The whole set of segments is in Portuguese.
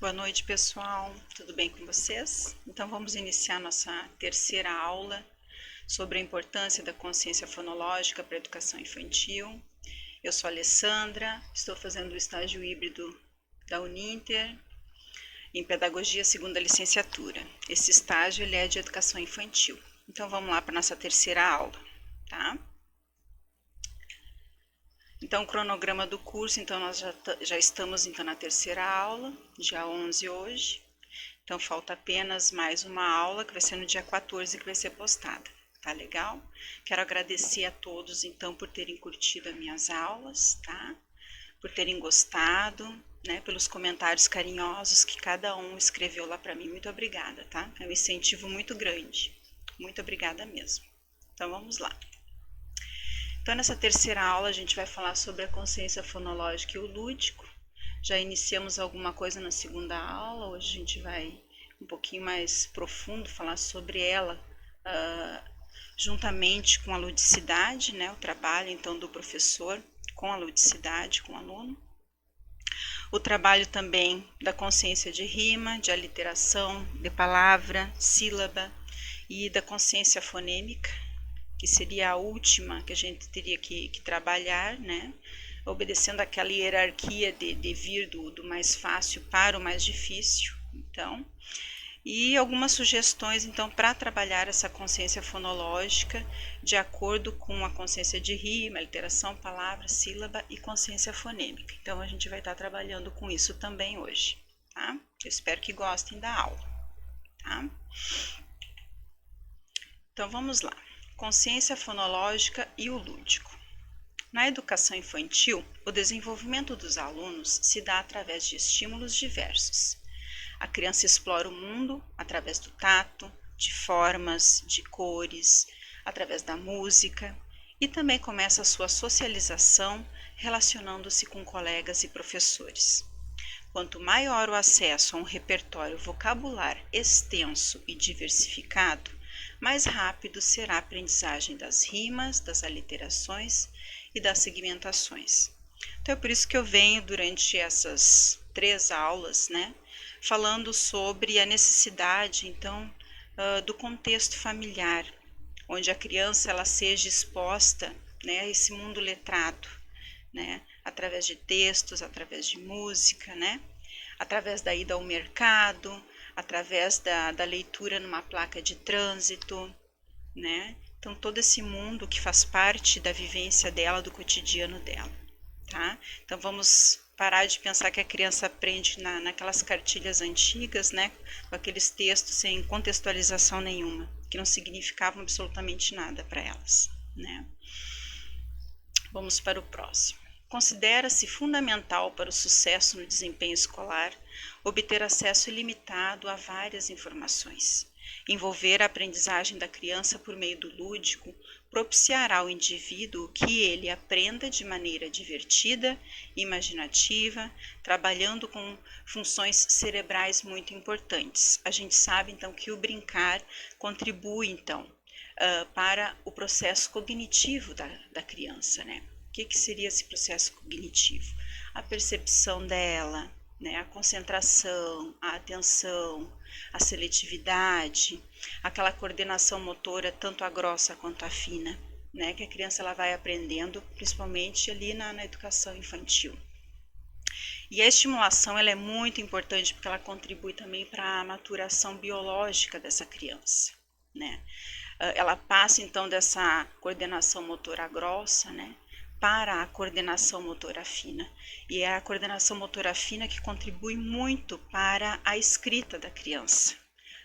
Boa noite, pessoal. Tudo bem com vocês? Então vamos iniciar nossa terceira aula sobre a importância da consciência fonológica para a educação infantil. Eu sou a Alessandra, estou fazendo o estágio híbrido da Uninter em Pedagogia segunda licenciatura. Esse estágio ele é de educação infantil. Então vamos lá para nossa terceira aula, tá? Então, o cronograma do curso, então nós já estamos então na terceira aula, dia 11 hoje. Então, falta apenas mais uma aula, que vai ser no dia 14, que vai ser postada. Tá legal? Quero agradecer a todos, então, por terem curtido as minhas aulas, tá? Por terem gostado, né? Pelos comentários carinhosos que cada um escreveu lá para mim. Muito obrigada, tá? É um incentivo muito grande. Muito obrigada mesmo. Então, vamos lá. Então, nessa terceira aula, a gente vai falar sobre a consciência fonológica e o lúdico. Já iniciamos alguma coisa na segunda aula, hoje a gente vai um pouquinho mais profundo falar sobre ela, juntamente com a ludicidade, né, o trabalho então do professor com a ludicidade, com o aluno. O trabalho também da consciência de rima, de aliteração, de palavra, sílaba e da consciência fonêmica, que seria a última que a gente teria que trabalhar, né? Obedecendo aquela hierarquia de vir do mais fácil para o mais difícil. Então, e algumas sugestões, então, para trabalhar essa consciência fonológica de acordo com a consciência de rima, literação, palavra, sílaba e consciência fonêmica. Então, a gente vai estar trabalhando com isso também hoje, tá? Eu espero que gostem da aula, tá? Então, vamos lá. Consciência fonológica e o lúdico. Na educação infantil, o desenvolvimento dos alunos se dá através de estímulos diversos. A criança explora o mundo através do tato, de formas, de cores, através da música e também começa a sua socialização relacionando-se com colegas e professores. Quanto maior o acesso a um repertório vocabular extenso e diversificado, mais rápido será a aprendizagem das rimas, das aliterações e das segmentações. Então é por isso que eu venho durante essas 3 aulas, né, falando sobre a necessidade, então, do contexto familiar, onde a criança ela seja exposta, né, a esse mundo letrado, né, através de textos, através de música, né, através da ida ao mercado, através da leitura numa placa de trânsito, né? Então, todo esse mundo que faz parte da vivência dela, do cotidiano dela, tá? Então, vamos parar de pensar que a criança aprende naquelas cartilhas antigas, né? Com aqueles textos sem contextualização nenhuma, que não significavam absolutamente nada para elas, né? Vamos para o próximo. Considera-se fundamental para o sucesso no desempenho escolar obter acesso ilimitado a várias informações. Envolver a aprendizagem da criança por meio do lúdico propiciará ao indivíduo que ele aprenda de maneira divertida, imaginativa, trabalhando com funções cerebrais muito importantes. A gente sabe então que o brincar contribui então para o processo cognitivo da criança, né? O que seria esse processo cognitivo? A percepção dela, né? A concentração, a atenção, a seletividade, aquela coordenação motora, tanto a grossa quanto a fina, né? Que a criança ela vai aprendendo, principalmente ali na educação infantil. E a estimulação ela é muito importante porque ela contribui também para a maturação biológica dessa criança, né? Ela passa então dessa coordenação motora grossa, né, para a coordenação motora fina. E é a coordenação motora fina que contribui muito para a escrita da criança,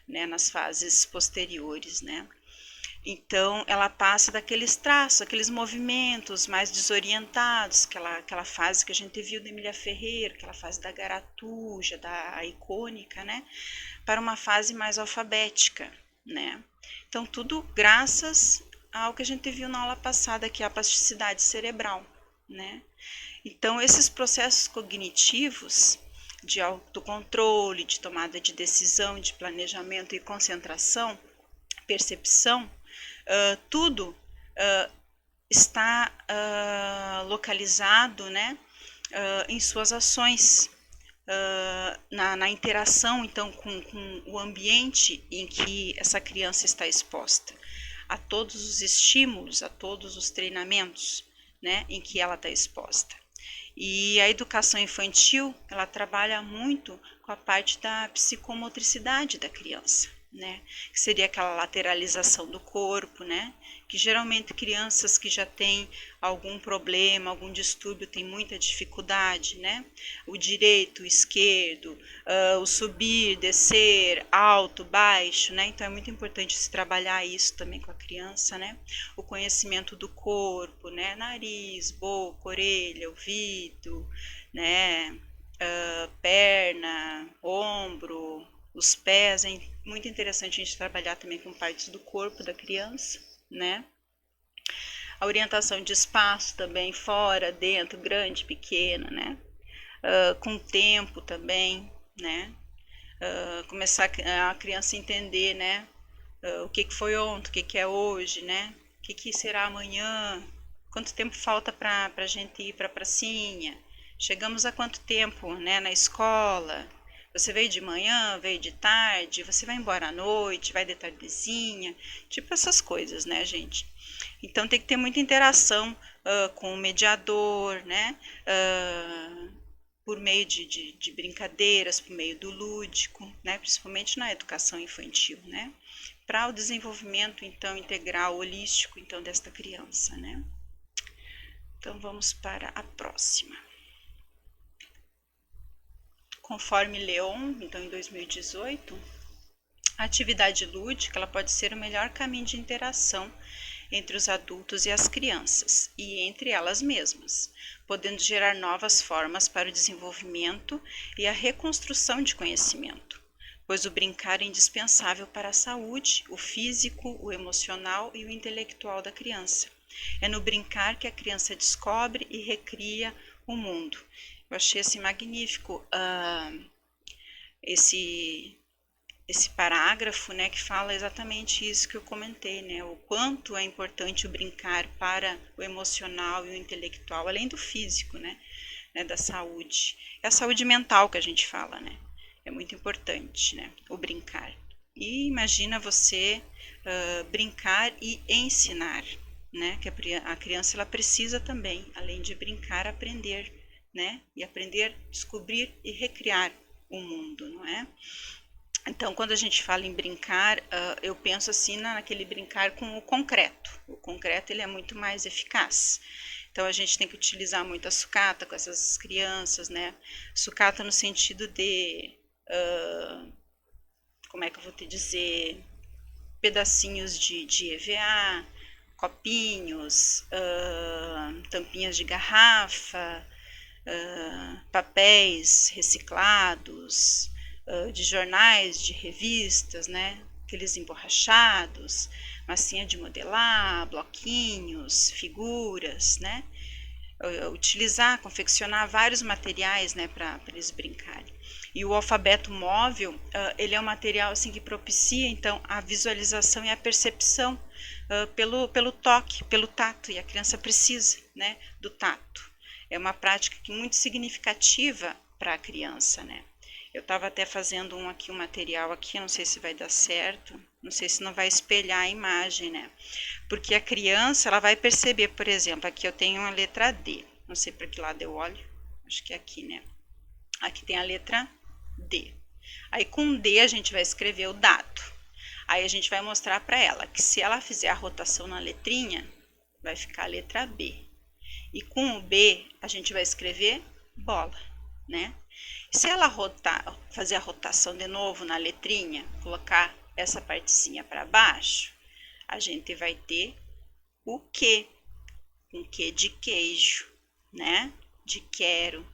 né, nas fases posteriores, né. Então, ela passa daqueles traços, aqueles movimentos mais desorientados, aquela fase que a gente viu da Emília Ferreira, aquela fase da garatuja, da icônica, né, para uma fase mais alfabética, né. Então, tudo graças ao que a gente viu na aula passada, que é a plasticidade cerebral, né. Então, esses processos cognitivos de autocontrole, de tomada de decisão, de planejamento e concentração, percepção, tudo está localizado, né, em suas ações, na interação, então, com o ambiente em que essa criança está exposta, a todos os estímulos, a todos os treinamentos, né, em que ela está exposta. E a educação infantil, ela trabalha muito com a parte da psicomotricidade da criança, né? Que seria aquela lateralização do corpo, né? Que geralmente crianças que já têm algum problema, algum distúrbio, têm muita dificuldade, né? O direito, o esquerdo, o subir, descer, alto, baixo, né? Então é muito importante se trabalhar isso também com a criança, né? O conhecimento do corpo, né? Nariz, boca, orelha, ouvido, né? Perna, ombro, os pés. É muito interessante a gente trabalhar também com partes do corpo da criança, né? A orientação de espaço também, fora, dentro, grande, pequena, né? Com tempo também, né? Começar a criança a entender, né? O que foi ontem, o que é hoje, né? O que será amanhã? Quanto tempo falta para a gente ir para a pracinha? Chegamos a quanto tempo, né, na escola? Você veio de manhã, veio de tarde, você vai embora à noite, vai de tardezinha, tipo essas coisas, né, gente? Então tem que ter muita interação com o mediador, né? Por meio de brincadeiras, por meio do lúdico, né? Principalmente na educação infantil, né? Para o desenvolvimento, então, integral, holístico, então, desta criança, né? Então, vamos para a próxima. Conforme Leon, então, em 2018, a atividade lúdica ela pode ser o melhor caminho de interação entre os adultos e as crianças, e entre elas mesmas, podendo gerar novas formas para o desenvolvimento e a reconstrução de conhecimento, pois o brincar é indispensável para a saúde, o físico, o emocional e o intelectual da criança. É no brincar que a criança descobre e recria o mundo. Eu achei assim magnífico esse parágrafo, né, que fala exatamente isso que eu comentei, né, o quanto é importante o brincar para o emocional e o intelectual, além do físico, né, da saúde. É a saúde mental que a gente fala, né, é muito importante, né, o brincar. E imagina você brincar e ensinar, né, que a criança ela precisa também, além de brincar, aprender, né, e aprender, descobrir e recriar o mundo, não é? Então, quando a gente fala em brincar, eu penso assim naquele brincar com o concreto. O concreto ele é muito mais eficaz. Então, a gente tem que utilizar muito a sucata com essas crianças, né? Sucata no sentido de, como é que eu vou te dizer, pedacinhos de EVA, copinhos, tampinhas de garrafa, papéis reciclados, de jornais, de revistas, né? Aqueles emborrachados, massinha de modelar, bloquinhos, figuras, né? Utilizar, confeccionar vários materiais, né, para eles brincarem. E o alfabeto móvel, ele é um material assim que propicia então a visualização e a percepção pelo toque, pelo tato, e a criança precisa, né, do tato. É uma prática que muito significativa para a criança, né? Eu estava até fazendo um material aqui, não sei se vai dar certo, não sei se não vai espelhar a imagem, né? Porque a criança, ela vai perceber, por exemplo, aqui eu tenho a letra D, não sei para que lado eu olho, acho que é aqui, né? Aqui tem a letra D. Aí com D a gente vai escrever o dado. Aí a gente vai mostrar para ela que se ela fizer a rotação na letrinha, vai ficar a letra B. E com o B a gente vai escrever bola, né? Se ela fazer a rotação de novo na letrinha, colocar essa partezinha para baixo, a gente vai ter o que, com que de queijo, né? De quero.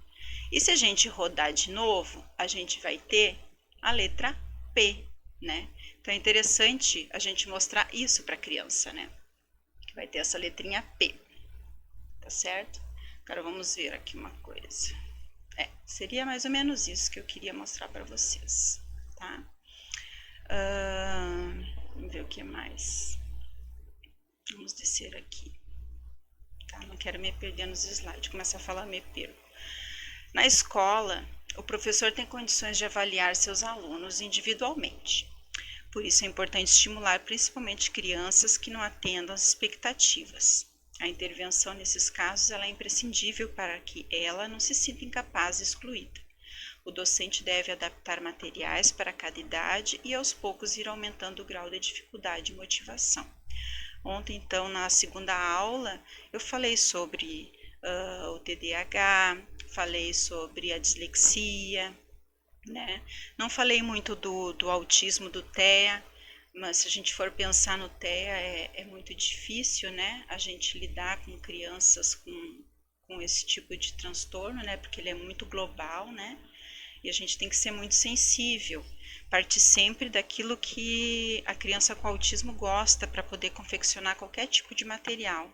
E se a gente rodar de novo, a gente vai ter a letra P, né? Então é interessante a gente mostrar isso para a criança, né? Que vai ter essa letrinha P, tá certo? Agora vamos ver aqui uma coisa. Seria mais ou menos isso que eu queria mostrar para vocês, tá? Vamos ver o que mais. Vamos descer aqui. Tá? Não quero me perder nos slides. Começar a falar, me perco. Na escola, o professor tem condições de avaliar seus alunos individualmente. Por isso é importante estimular principalmente crianças que não atendam às expectativas. A intervenção nesses casos ela é imprescindível para que ela não se sinta incapaz e excluída. O docente deve adaptar materiais para cada idade e aos poucos ir aumentando o grau de dificuldade e motivação. Ontem, então, na segunda aula, eu falei sobre o TDAH, falei sobre a dislexia, né? Não falei muito do autismo, do TEA, mas se a gente for pensar no TEA, é muito difícil, né? A gente lidar com crianças com esse tipo de transtorno, né? Porque ele é muito global, né? E a gente tem que ser muito sensível, partir sempre daquilo que a criança com autismo gosta para poder confeccionar qualquer tipo de material.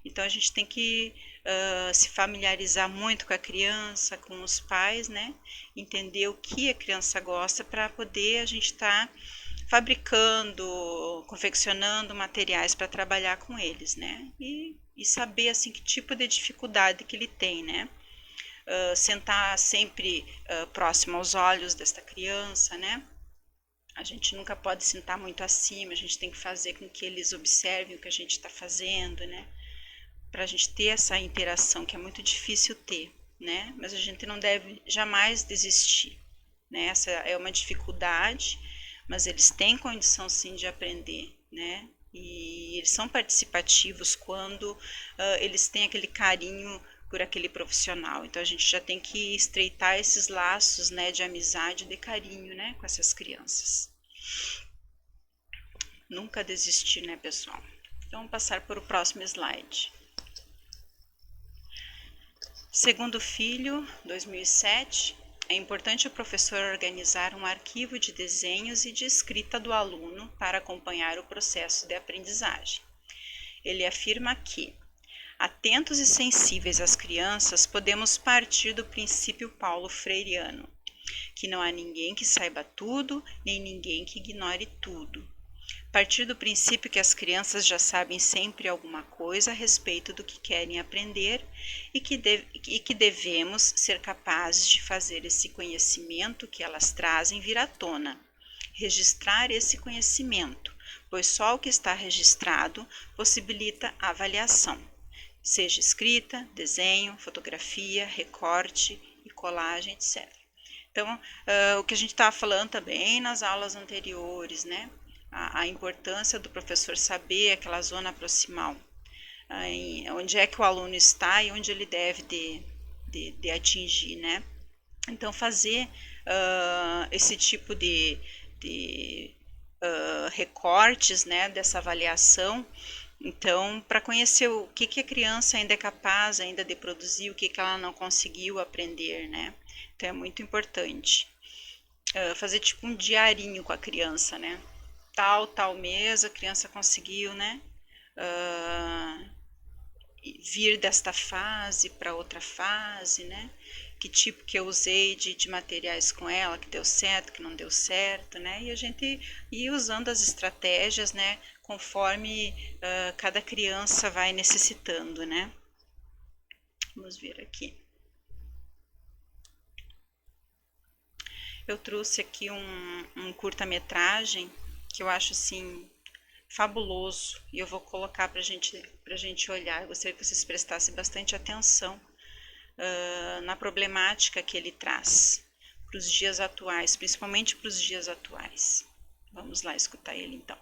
Então a gente tem que se familiarizar muito com a criança, com os pais, né? Entender o que a criança gosta para poder a gente estar fabricando, confeccionando materiais para trabalhar com eles, né? E saber assim que tipo de dificuldade que ele tem, né? Sentar sempre próximo aos olhos desta criança, né? A gente nunca pode sentar muito acima, a gente tem que fazer com que eles observem o que a gente está fazendo, né? Para a gente ter essa interação que é muito difícil ter, né? Mas a gente não deve jamais desistir, né? Essa é uma dificuldade, mas eles têm condição sim de aprender, né? E eles são participativos quando eles têm aquele carinho por aquele profissional. Então a gente já tem que estreitar esses laços, né, de amizade, de carinho, né, com essas crianças. Nunca desistir, né, pessoal? Então vamos passar para o próximo slide. Segundo filho, 2007, é importante o professor organizar um arquivo de desenhos e de escrita do aluno para acompanhar o processo de aprendizagem. Ele afirma que, atentos e sensíveis às crianças, podemos partir do princípio Paulo Freireano, que não há ninguém que saiba tudo, nem ninguém que ignore tudo. Partir do princípio que as crianças já sabem sempre alguma coisa a respeito do que querem aprender e que devemos ser capazes de fazer esse conhecimento que elas trazem vir à tona, registrar esse conhecimento, pois só o que está registrado possibilita a avaliação, seja escrita, desenho, fotografia, recorte e colagem, etc. Então, o que a gente estava falando também nas aulas anteriores, né? A importância do professor saber aquela zona proximal, onde é que o aluno está e onde ele deve de atingir, né? Então, fazer esse tipo de recortes, né, dessa avaliação, então, para conhecer o que a criança ainda é capaz ainda de produzir, o que ela não conseguiu aprender, né? Então, é muito importante. Fazer tipo um diarinho com a criança, né? Tal mês a criança conseguiu, né? Vir desta fase para outra fase, né? Que tipo que eu usei de materiais com ela, que deu certo, que não deu certo, né? E a gente ir usando as estratégias, né? Conforme cada criança vai necessitando, né? Vamos ver aqui. Eu trouxe aqui um curta-metragem que eu acho assim fabuloso e eu vou colocar para gente olhar. Eu gostaria que vocês prestassem bastante atenção na problemática que ele traz para os dias atuais, principalmente para os dias atuais. Vamos lá escutar ele então.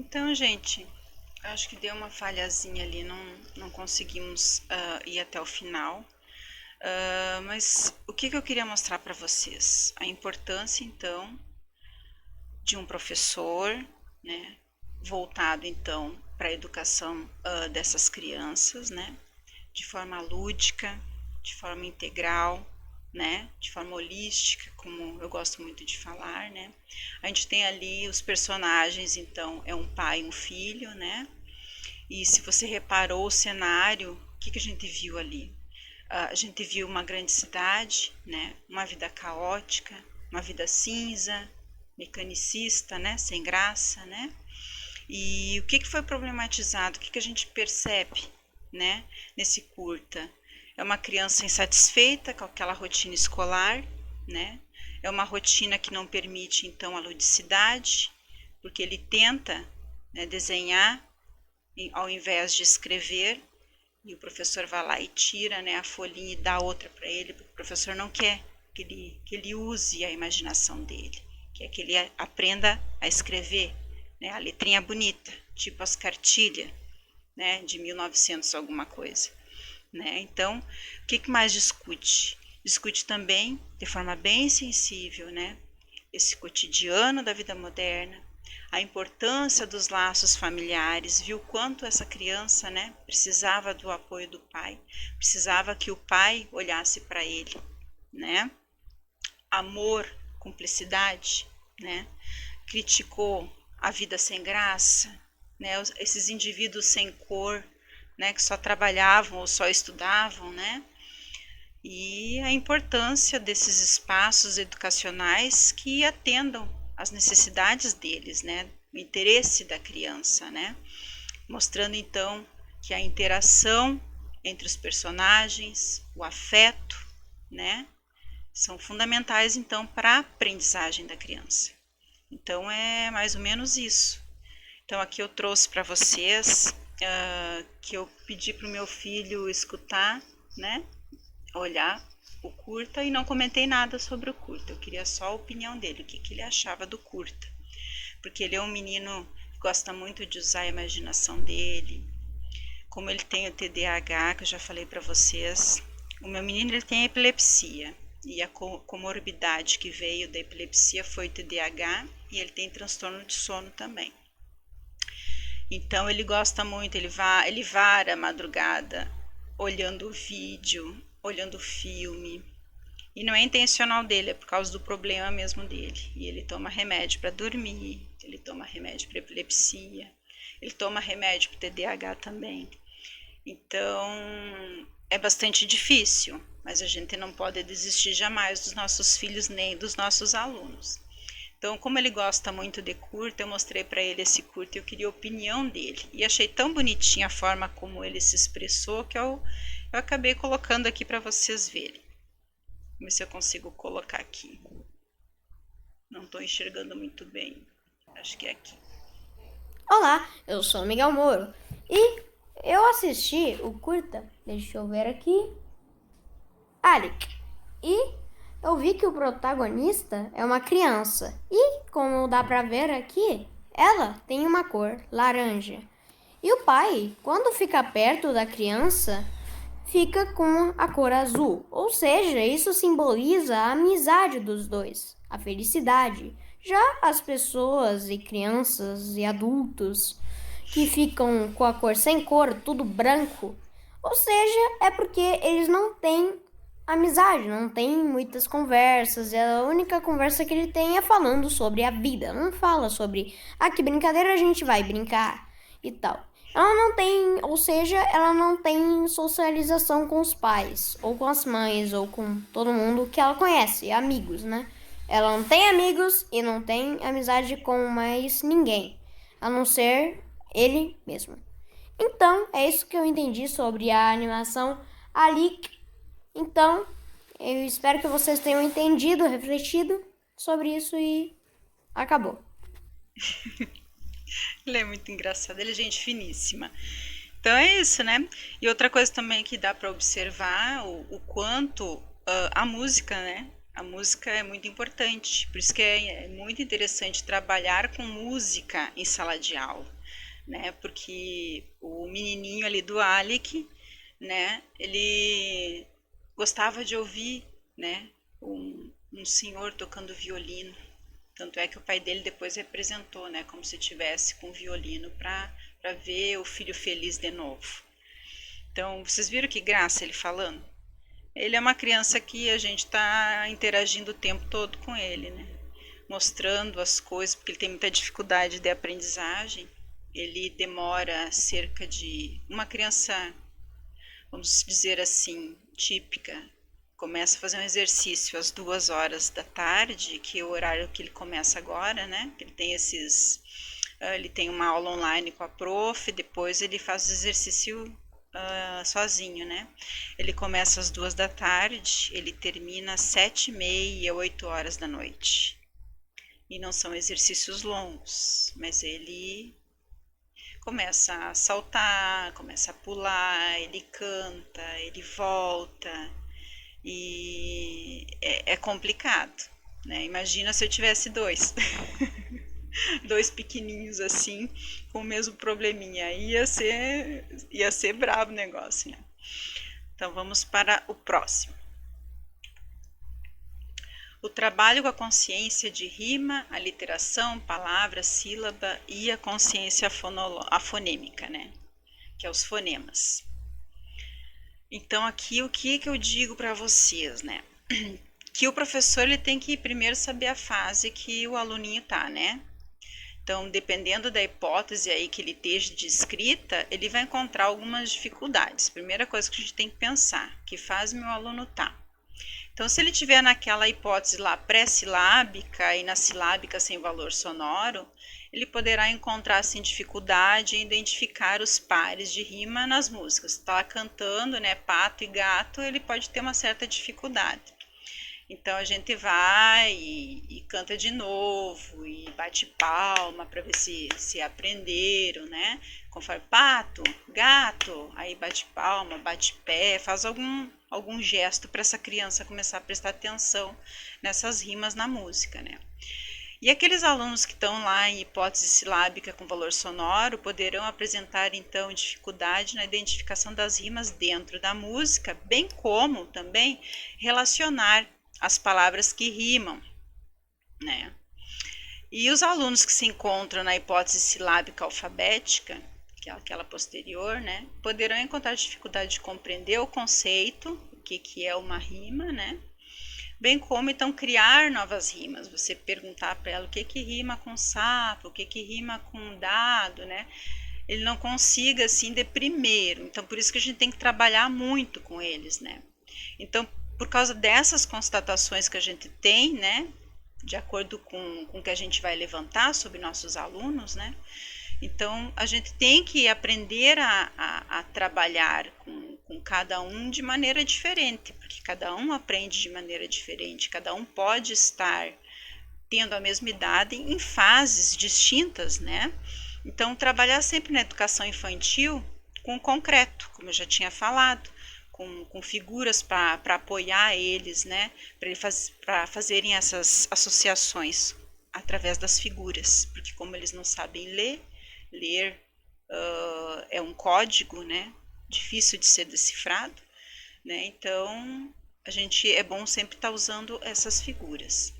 Então, gente, acho que deu uma falhazinha ali, não conseguimos ir até o final. Mas o que eu queria mostrar para vocês? A importância, então, de um professor, né, voltado, então, para a educação dessas crianças, né, de forma lúdica, de forma integral, né, de forma holística, como eu gosto muito de falar, né. A gente tem ali os personagens, então, é um pai e um filho, né, e se você reparou o cenário, o que a gente viu ali? A gente viu uma grande cidade, né, uma vida caótica, uma vida cinza, mecanicista, né, sem graça, né. E o que foi problematizado? O que a gente percebe, né, nesse curta? É uma criança insatisfeita com aquela rotina escolar, né? É uma rotina que não permite, então, a ludicidade, porque ele tenta, né, desenhar ao invés de escrever, e o professor vai lá e tira, né, a folhinha e dá outra para ele, porque o professor não quer que ele use a imaginação dele, quer que ele aprenda a escrever, né, a letrinha bonita, tipo as cartilhas, né, de 1900 alguma coisa, né? Então, o que mais discute? Discute também, de forma bem sensível, né, esse cotidiano da vida moderna, a importância dos laços familiares, viu quanto essa criança, né, precisava do apoio do pai, precisava que o pai olhasse para ele, né? Amor, cumplicidade, né? Criticou a vida sem graça, né? Esses indivíduos sem cor, né, que só trabalhavam ou só estudavam, né? E a importância desses espaços educacionais que atendam às necessidades deles, né? O interesse da criança, né? Mostrando então que a interação entre os personagens, o afeto, né, são fundamentais então para a aprendizagem da criança. Então é mais ou menos isso. Então aqui eu trouxe para vocês que eu pedi para o meu filho escutar, né, olhar o curta, e não comentei nada sobre o curta. Eu queria só a opinião dele, o que ele achava do curta, porque ele é um menino que gosta muito de usar a imaginação dele. Como ele tem o TDAH, que eu já falei para vocês, o meu menino ele tem epilepsia, e a comorbidade que veio da epilepsia foi o TDAH, e ele tem transtorno de sono também. Então ele gosta muito, ele vara a madrugada olhando o vídeo, olhando o filme. E não é intencional dele, é por causa do problema mesmo dele. E ele toma remédio para dormir, ele toma remédio para epilepsia, ele toma remédio para TDAH também. Então é bastante difícil, mas a gente não pode desistir jamais dos nossos filhos nem dos nossos alunos. Então, como ele gosta muito de curta, eu mostrei para ele esse curta e eu queria a opinião dele. E achei tão bonitinha a forma como ele se expressou que eu acabei colocando aqui para vocês verem. Vamos ver se eu consigo colocar aqui. Não estou enxergando muito bem. Acho que é aqui. Olá, eu sou Miguel Moro e eu assisti o curta, deixa eu ver aqui, Alec, e eu vi que o protagonista é uma criança e, como dá pra ver aqui, ela tem uma cor laranja. E o pai, quando fica perto da criança, fica com a cor azul, ou seja, isso simboliza a amizade dos dois, a felicidade. Já as pessoas e crianças e adultos que ficam com a cor sem cor, tudo branco, ou seja, é porque eles não têm amizade, não tem muitas conversas, e a única conversa que ele tem é falando sobre a vida, não fala sobre, que brincadeira a gente vai brincar e tal. Ela não tem, ou seja, ela não tem socialização com os pais, ou com as mães, ou com todo mundo que ela conhece, amigos, né? Ela não tem amigos e não tem amizade com mais ninguém, a não ser ele mesmo. Então, é isso que eu entendi sobre a animação Alec. Então, eu espero que vocês tenham entendido, refletido sobre isso e acabou. Ele é muito engraçado, ele é gente finíssima. Então é isso, né? E outra coisa também que dá para observar o quanto a música, né? A música é muito importante, por isso que é muito interessante trabalhar com música em sala de aula. né? Porque o menininho ali do Alec, né? Ele gostava de ouvir, né? Um senhor tocando violino. Tanto é que o pai dele depois representou, né? Como se tivesse com violino para ver o filho feliz de novo. Então, vocês viram que graça ele falando? Ele é uma criança que a gente está interagindo o tempo todo com ele, né? Mostrando as coisas, porque ele tem muita dificuldade de aprendizagem. Ele demora cerca de... Uma criança, vamos dizer assim, típica, começa a fazer um exercício às 2 horas da tarde, que é o horário que ele começa agora, né? Ele tem esses... Ele tem uma aula online com a prof, depois ele faz o exercício sozinho, né? Ele começa às 2 da tarde, ele termina às 7h30, 8 horas da noite. E não são exercícios longos, mas ele começa a saltar, começa a pular, ele canta, ele volta e é complicado, né? Imagina se eu tivesse dois. Dois pequenininhos assim, com o mesmo probleminha. Ia ser bravo o negócio, né? Então vamos para o próximo. O trabalho com a consciência de rima, aliteração, palavra, sílaba e a consciência afonêmica, né? Que é os fonemas. Então aqui o que eu digo para vocês, né? Que o professor ele tem que primeiro saber a fase que o aluninho tá, né? Então, dependendo da hipótese aí que ele esteja de escrita, ele vai encontrar algumas dificuldades. Primeira coisa que a gente tem que pensar, que fase meu aluno tá. Então, se ele tiver naquela hipótese lá pré-silábica e na silábica sem valor sonoro, ele poderá encontrar assim dificuldade em identificar os pares de rima nas músicas. Está cantando, né, pato e gato, ele pode ter uma certa dificuldade. Então a gente vai e canta de novo e bate palma para ver se aprenderam, né? Conforme pato, gato, aí bate palma, bate pé, faz algum gesto para essa criança começar a prestar atenção nessas rimas na música, né? E aqueles alunos que estão lá em hipótese silábica com valor sonoro poderão apresentar então dificuldade na identificação das rimas dentro da música, bem como também relacionar as palavras que rimam, né? E os alunos que se encontram na hipótese silábica alfabética, que é aquela posterior, né, poderão encontrar dificuldade de compreender o conceito, o que é uma rima, né? Bem como então criar novas rimas. Você perguntar para ela o que rima com sapo, o que rima com dado, né? Ele não consiga assim de primeiro. Então por isso que a gente tem que trabalhar muito com eles, né? Então por causa dessas constatações que a gente tem, né, de acordo com o que a gente vai levantar sobre nossos alunos, né, então a gente tem que aprender a trabalhar com cada um de maneira diferente, porque cada um aprende de maneira diferente, cada um pode estar tendo a mesma idade em fases distintas, né, então trabalhar sempre na educação infantil com o concreto, como eu já tinha falado, com figuras para apoiar eles, né, para fazerem essas associações através das figuras, porque como eles não sabem ler é um código, né, difícil de ser decifrado, né, então é bom sempre estar usando essas figuras.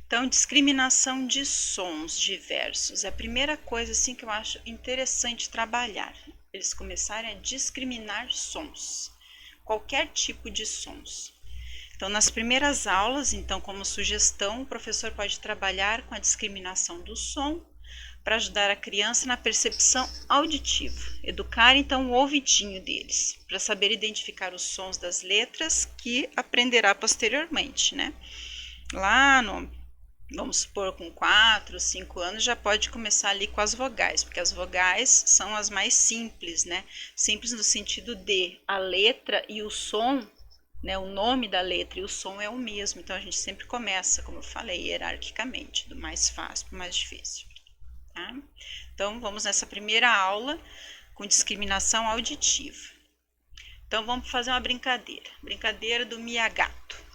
Então, discriminação de sons diversos é a primeira coisa assim que eu acho interessante trabalhar. Eles começarem a discriminar sons, qualquer tipo de sons. Então, nas primeiras aulas, então, como sugestão, o professor pode trabalhar com a discriminação do som para ajudar a criança na percepção auditiva, educar então o ouvidinho deles, para saber identificar os sons das letras que aprenderá posteriormente, né? Lá vamos supor, com 4, 5 anos, já pode começar ali com as vogais, porque as vogais são as mais simples, né? Simples no sentido de a letra e o som, né? O nome da letra e o som é o mesmo, então a gente sempre começa, como eu falei, hierarquicamente, do mais fácil para o mais difícil, tá? Então, vamos nessa primeira aula com discriminação auditiva. Então, vamos fazer uma brincadeira do Miyagato.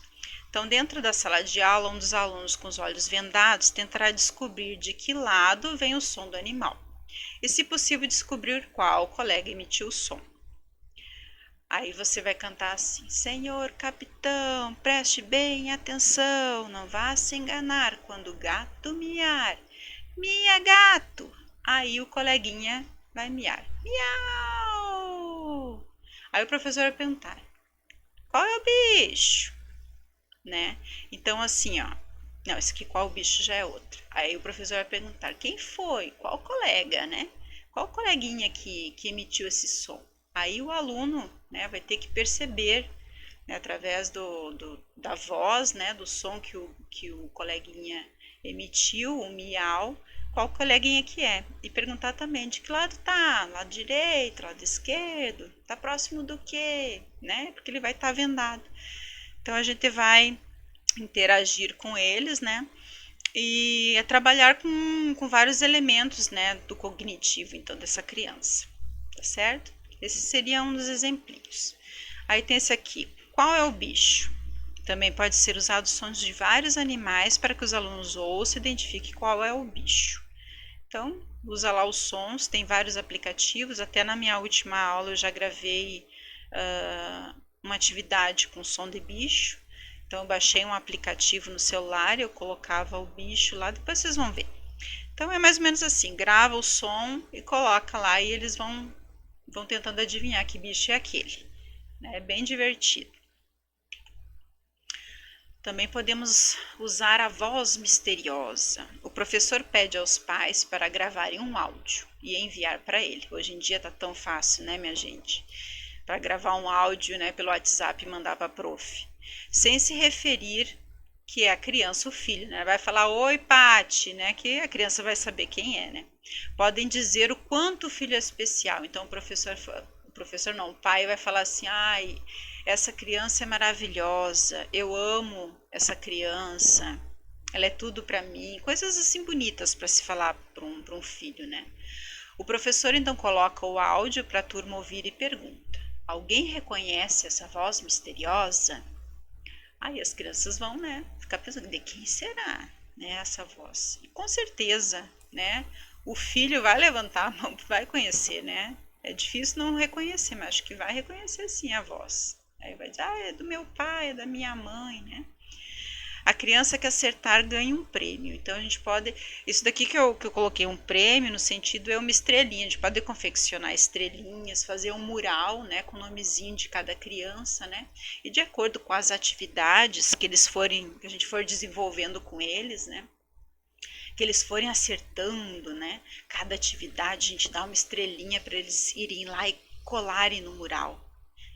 Então, dentro da sala de aula, um dos alunos com os olhos vendados tentará descobrir de que lado vem o som do animal. e, se possível, descobrir qual colega emitiu o som. Aí você vai cantar assim: Senhor capitão, preste bem atenção, não vá se enganar quando o gato miar. Mia gato! Aí o coleguinha vai miar. Miau! Aí o professor vai perguntar: qual é o bicho? Né? Então assim, ó. Não, esse aqui qual o bicho já é outro. Aí o professor vai perguntar: quem foi? Qual colega, né? Qual coleguinha que emitiu esse som? Aí o aluno, né, vai ter que perceber, né, através da voz, né, do som que o coleguinha emitiu, o miau, qual coleguinha que é. E perguntar também de que lado tá, lado direito, lado esquerdo, tá próximo do quê, né, porque ele vai estar vendado. Então a gente vai interagir com eles, né, e trabalhar com vários elementos, né, do cognitivo, então, dessa criança, tá certo? Esse seria um dos exemplinhos. Aí tem esse aqui: qual é o bicho? Também pode ser usado sons de vários animais para que os alunos ouçam e identifiquem qual é o bicho. Então, usa lá os sons, tem vários aplicativos, até na minha última aula eu já gravei uma atividade com som de bicho. Então, eu baixei um aplicativo no celular, eu colocava o bicho lá, depois vocês vão ver. Então, é mais ou menos assim: grava o som e coloca lá e eles vão tentando adivinhar que bicho é aquele. É bem divertido. Também podemos usar a voz misteriosa. O professor pede aos pais para gravarem um áudio e enviar para ele. Hoje em dia tá tão fácil, né, minha gente? Para gravar um áudio, né, pelo WhatsApp e mandar para a prof. Sem se referir que é a criança, o filho, né? Vai falar: oi, Pati, né? Que a criança vai saber quem é, né? Podem dizer o quanto o filho é especial. Então o professor não, o pai vai falar assim: ai, essa criança é maravilhosa, eu amo essa criança, ela é tudo para mim. Coisas assim bonitas para se falar para um filho, né? O professor então coloca o áudio para a turma ouvir e pergunta: alguém reconhece essa voz misteriosa? Aí as crianças vão, né, ficar pensando: de quem será, né, essa voz? E com certeza, né, o filho vai levantar a mão, vai conhecer, né? É difícil não reconhecer, mas acho que vai reconhecer sim a voz. Aí vai dizer: ah, é do meu pai, é da minha mãe, né? A criança que acertar ganha um prêmio. Então a gente pode, isso daqui que eu coloquei um prêmio, no sentido é uma estrelinha. A gente pode confeccionar estrelinhas, fazer um mural, né, com o nomezinho de cada criança, né? E de acordo com as atividades que a gente for desenvolvendo com eles, né? Que eles forem acertando, né? Cada atividade a gente dá uma estrelinha para eles irem lá e colarem no mural.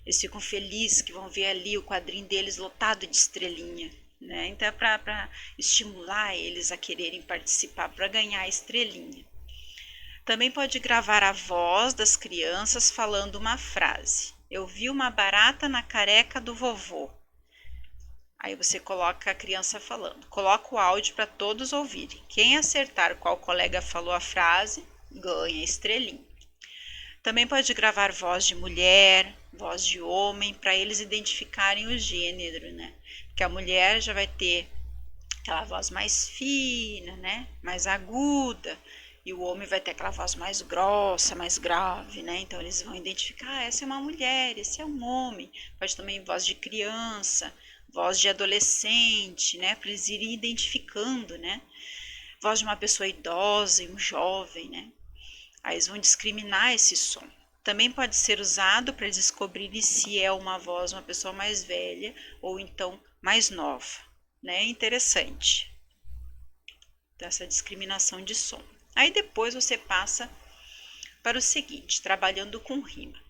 Eles ficam felizes que vão ver ali o quadrinho deles lotado de estrelinha, né? Então é para estimular eles a quererem participar, para ganhar a estrelinha. Também pode gravar a voz das crianças falando uma frase: eu vi uma barata na careca do vovô. Aí você coloca a criança falando. Coloca o áudio para todos ouvirem. Quem acertar qual colega falou a frase, ganha estrelinha. Também pode gravar voz de mulher, voz de homem, para eles identificarem o gênero, né? Porque a mulher já vai ter aquela voz mais fina, né? Mais aguda. E o homem vai ter aquela voz mais grossa, mais grave, né? Então eles vão identificar: essa é uma mulher, esse é um homem. Pode também voz de criança, voz de adolescente, né? Para eles irem identificando, né? Voz de uma pessoa idosa e um jovem, né? Aí eles vão discriminar esse som. Também pode ser usado para descobrir se é uma voz de uma pessoa mais velha ou então mais nova, né? Interessante essa discriminação de som. Aí depois você passa para o seguinte: trabalhando com rima.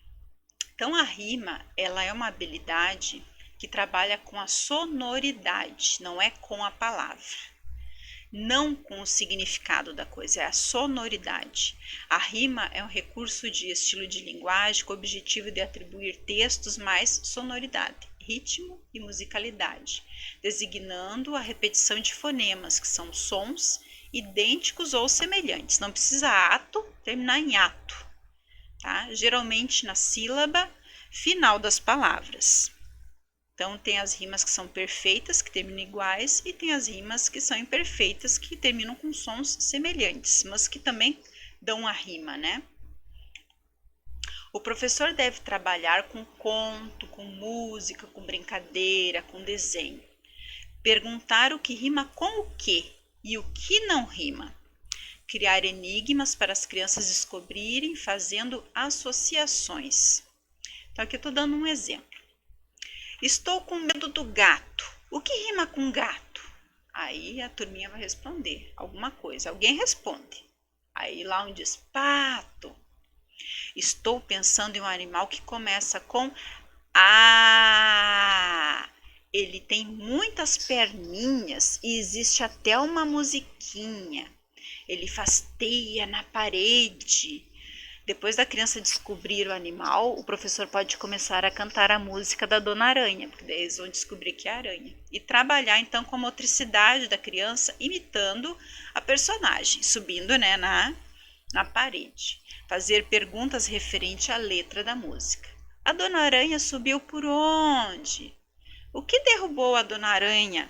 Então a rima, ela é uma habilidade que trabalha com a sonoridade, não é com a palavra. Não com o significado da coisa, é a sonoridade. A rima é um recurso de estilo de linguagem com o objetivo de atribuir textos mais sonoridade, ritmo e musicalidade, designando a repetição de fonemas, que são sons idênticos ou semelhantes. Não precisa ato terminar em ato, tá? Geralmente na sílaba final das palavras. Então, tem as rimas que são perfeitas, que terminam iguais, e tem as rimas que são imperfeitas, que terminam com sons semelhantes, mas que também dão a rima, né? O professor deve trabalhar com conto, com música, com brincadeira, com desenho. Perguntar o que rima com o que e o que não rima. Criar enigmas para as crianças descobrirem fazendo associações. Então aqui eu estou dando um exemplo. Estou com medo do gato. O que rima com gato? Aí a turminha vai responder alguma coisa. Alguém responde. Aí lá um diz pato. Estou pensando em um animal que começa com A. Ele tem muitas perninhas e existe até uma musiquinha. Ele faz teia na parede. Depois da criança descobrir o animal, o professor pode começar a cantar a música da Dona Aranha, porque daí eles vão descobrir que é a aranha. E trabalhar então com a motricidade da criança, imitando a personagem, subindo, né, na parede. Fazer perguntas referente à letra da música. A Dona Aranha subiu por onde? O que derrubou a Dona Aranha?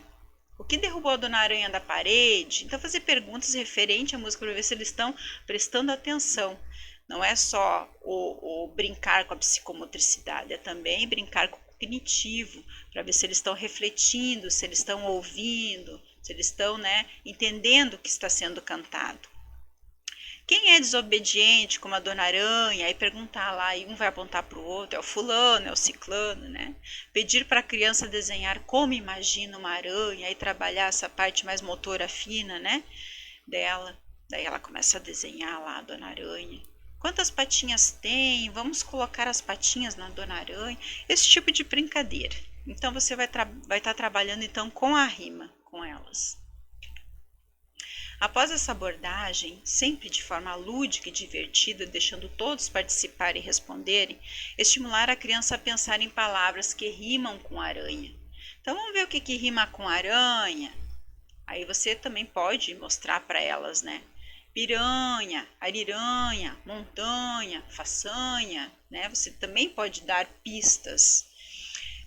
O que derrubou a Dona Aranha da parede? Então, fazer perguntas referente à música para ver se eles estão prestando atenção. Não é só o brincar com a psicomotricidade, é também brincar com o cognitivo, para ver se eles estão refletindo, se eles estão ouvindo, se eles estão, né, entendendo o que está sendo cantado. Quem é desobediente, como a Dona Aranha, aí perguntar lá, e um vai apontar para o outro, é o fulano, é o ciclano, né? Pedir para a criança desenhar como imagina uma aranha, e trabalhar essa parte mais motora fina, né, dela. Daí ela começa a desenhar lá a Dona Aranha. Quantas patinhas tem? Vamos colocar as patinhas na Dona Aranha. Esse tipo de brincadeira. Então você vai estar trabalhando então com a rima, com elas. Após essa abordagem, sempre de forma lúdica e divertida, deixando todos participarem e responderem, estimular a criança a pensar em palavras que rimam com aranha. Então vamos ver o que rima com aranha. Aí você também pode mostrar para elas, né? Piranha, ariranha, montanha, façanha, né? Você também pode dar pistas.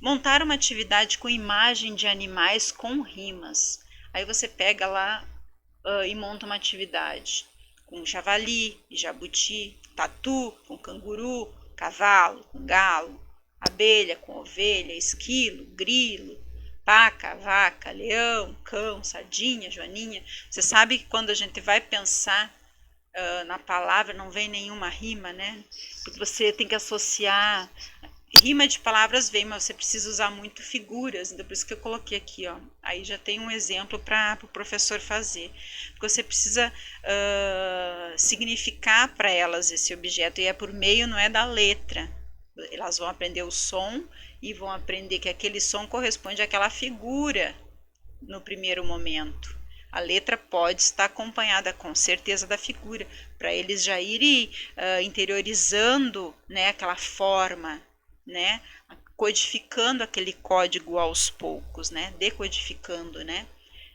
Montar uma atividade com imagem de animais com rimas. Aí você pega lá e monta uma atividade com javali, jabuti, tatu com canguru, cavalo com galo, abelha com ovelha, esquilo, grilo, paca, vaca, leão, cão, sardinha, joaninha. Você sabe que quando a gente vai pensar na palavra não vem nenhuma rima, né? Porque você tem que associar. Rima de palavras vem, mas você precisa usar muito figuras, então por isso que eu coloquei aqui, ó. Aí já tem um exemplo para o professor fazer. Porque você precisa significar para elas esse objeto, e é por meio, não é da letra. Elas vão aprender o som e vão aprender que aquele som corresponde àquela figura no primeiro momento. A letra pode estar acompanhada com certeza da figura, para eles já irem interiorizando, né, aquela forma, né, codificando aquele código aos poucos, né, decodificando, né,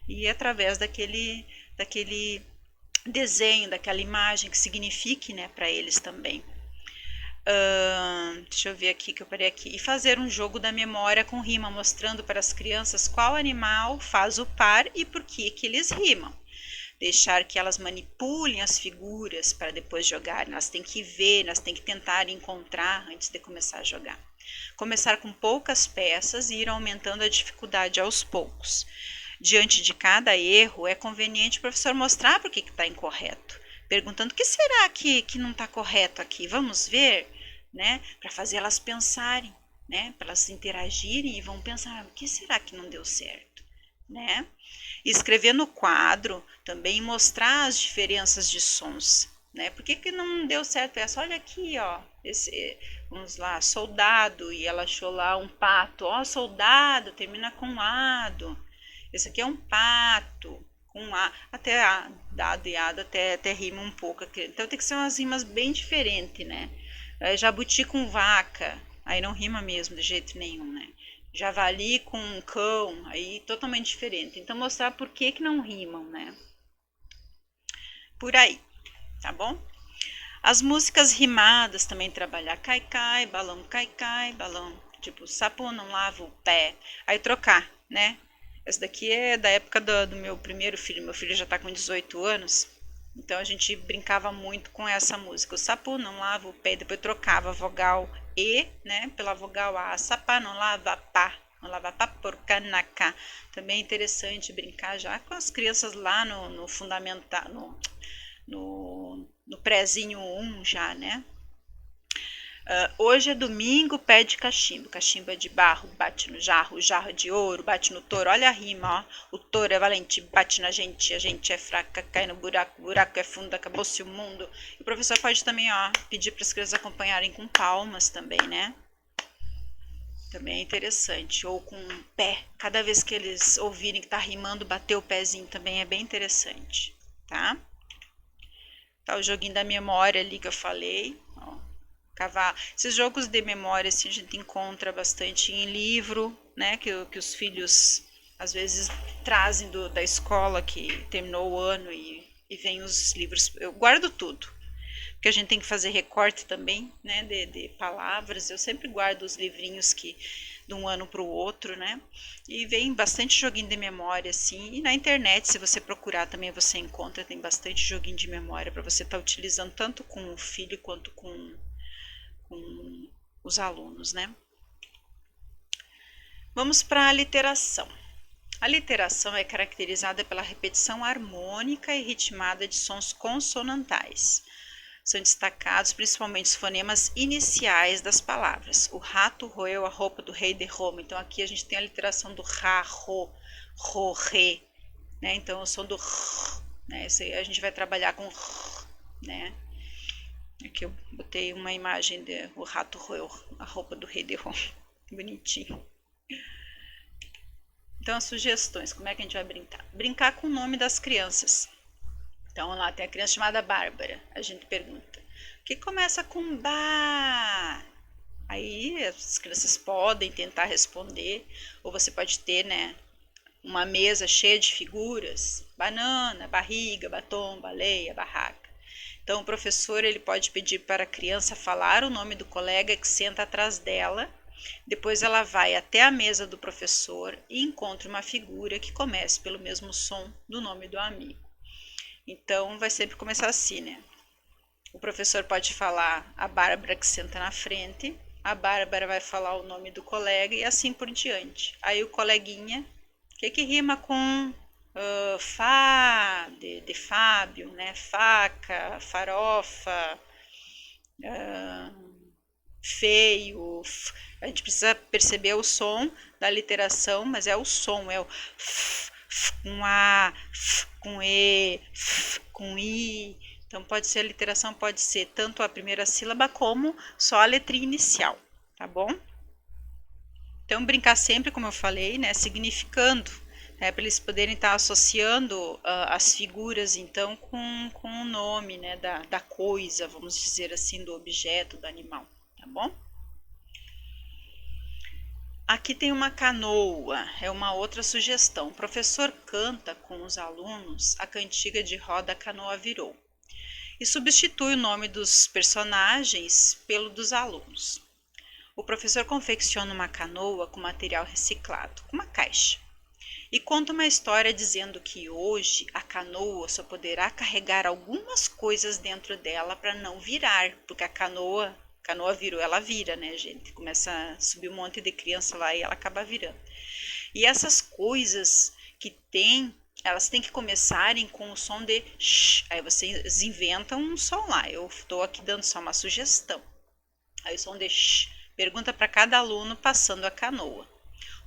e através daquele desenho, daquela imagem que signifique, né, para eles também. Deixa eu ver aqui que eu parei aqui. E fazer um jogo da memória com rima, mostrando para as crianças qual animal faz o par e por que eles rimam. Deixar que elas manipulem as figuras para depois jogar. Elas têm que ver, elas têm que tentar encontrar antes de começar a jogar. Começar com poucas peças e ir aumentando a dificuldade aos poucos. Diante de cada erro, é conveniente o professor mostrar por que está incorreto. Perguntando, o que será que não está correto aqui? Vamos ver, né? Para fazer elas pensarem, né? Para elas interagirem e vão pensar, o que será que não deu certo, né? E escrever no quadro, também mostrar as diferenças de sons, né? Por que não deu certo essa? Olha aqui, ó, vamos lá, soldado, e ela achou lá um pato, ó, soldado, termina com ado. Esse aqui é um pato, com a, até a, dado e ado, até rima um pouco. Então tem que ser umas rimas bem diferentes, né? Jabuti com vaca, aí não rima mesmo de jeito nenhum, né? Javali com cão, aí totalmente diferente. Então mostrar por que não rimam, né? Por aí, tá bom? As músicas rimadas também trabalhar cai-cai, balão cai-cai, balão, tipo, sapo não lava o pé. Aí trocar, né? Essa daqui é da época do meu primeiro filho. Meu filho já tá com 18 anos. Então a gente brincava muito com essa música. O sapo não lava o pé, depois trocava a vogal E, né, pela vogal A. Sapá não lava pá, não lava pá porca na cá. Também é interessante brincar já com as crianças lá no fundamental, no prézinho 1 já, né? Hoje é domingo, pede cachimbo. Cachimbo é de barro, bate no jarro, o jarro é de ouro, bate no touro. Olha a rima, ó. O touro é valente, bate na gente, a gente é fraca, cai no buraco, o buraco é fundo, acabou-se o mundo. E o professor pode também, ó, pedir para as crianças acompanharem com palmas também, né? Também é interessante. Ou com o pé. Cada vez que eles ouvirem que tá rimando, bater o pezinho também é bem interessante, tá? Tá o joguinho da memória ali que eu falei, ó. Cavalo. Esses jogos de memória assim, a gente encontra bastante em livro, né? Que os filhos às vezes trazem da escola que terminou o ano e vem os livros. Eu guardo tudo, porque a gente tem que fazer recorte também, né? De palavras. Eu sempre guardo os livrinhos que de um ano para o outro, né? E vem bastante joguinho de memória, assim. E na internet, se você procurar também, você encontra, tem bastante joguinho de memória para você estar utilizando tanto com o filho quanto com os alunos, né? Vamos para a literação. A literação é caracterizada pela repetição harmônica e ritmada de sons consonantais. São destacados principalmente os fonemas iniciais das palavras. O rato roeu a roupa do rei de Roma. Então aqui a gente tem a literação do ra, ro, re, né? Então o som do r, né? Esse aí a gente vai trabalhar com r, né? Aqui eu botei uma imagem de o rato roeu a roupa do rei de Roma. Bonitinho. Então, as sugestões, como é que a gente vai brincar? Brincar com o nome das crianças. Então, lá tem a criança chamada Bárbara. A gente pergunta, o que começa com Bá? Aí as crianças podem tentar responder, ou você pode ter, né, uma mesa cheia de figuras, banana, barriga, batom, baleia, barraca. Então, o professor ele pode pedir para a criança falar o nome do colega que senta atrás dela. Depois ela vai até a mesa do professor e encontra uma figura que comece pelo mesmo som do nome do amigo. Então, vai sempre começar assim, né? O professor pode falar a Bárbara que senta na frente, a Bárbara vai falar o nome do colega e assim por diante. Aí o coleguinha, o que rima com de Fábio, né? Faca, farofa, feio. A gente precisa perceber o som da literação, mas é o som, é o f com A, f com E, f com I. Então pode ser a literação, pode ser tanto a primeira sílaba como só a letrinha inicial, tá bom? Então brincar sempre, como eu falei, né, significando, né, para eles poderem estar associando as figuras então com o nome, né, da coisa, vamos dizer assim, do objeto, do animal, tá bom? Aqui tem uma canoa, é uma outra sugestão. O professor canta com os alunos a cantiga de roda a canoa virou e substitui o nome dos personagens pelo dos alunos. O professor confecciona uma canoa com material reciclado, com uma caixa, e conta uma história dizendo que hoje a canoa só poderá carregar algumas coisas dentro dela para não virar, porque a canoa virou, ela vira, né, gente? Começa a subir um monte de criança lá e ela acaba virando. E essas coisas que tem, elas têm que começarem com o som de sh. Aí vocês inventam um som lá. Eu estou aqui dando só uma sugestão. Aí o som de sh. Pergunta para cada aluno passando a canoa.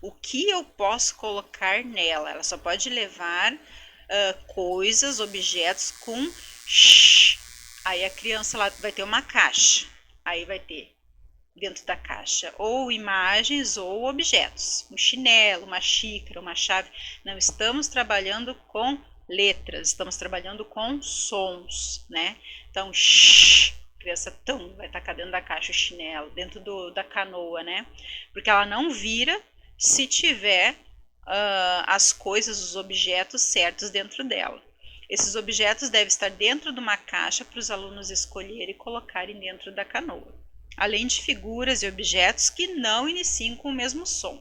O que eu posso colocar nela? Ela só pode levar coisas, objetos com sh. Aí a criança lá vai ter uma caixa. Aí vai ter dentro da caixa ou imagens ou objetos, um chinelo, uma xícara, uma chave. Não estamos trabalhando com letras, estamos trabalhando com sons, né? Então, shh, a criança vai tacar dentro da caixa o chinelo, dentro da canoa, né? Porque ela não vira se tiver as coisas, os objetos certos dentro dela. Esses objetos devem estar dentro de uma caixa para os alunos escolherem e colocarem dentro da canoa, além de figuras e objetos que não iniciem com o mesmo som.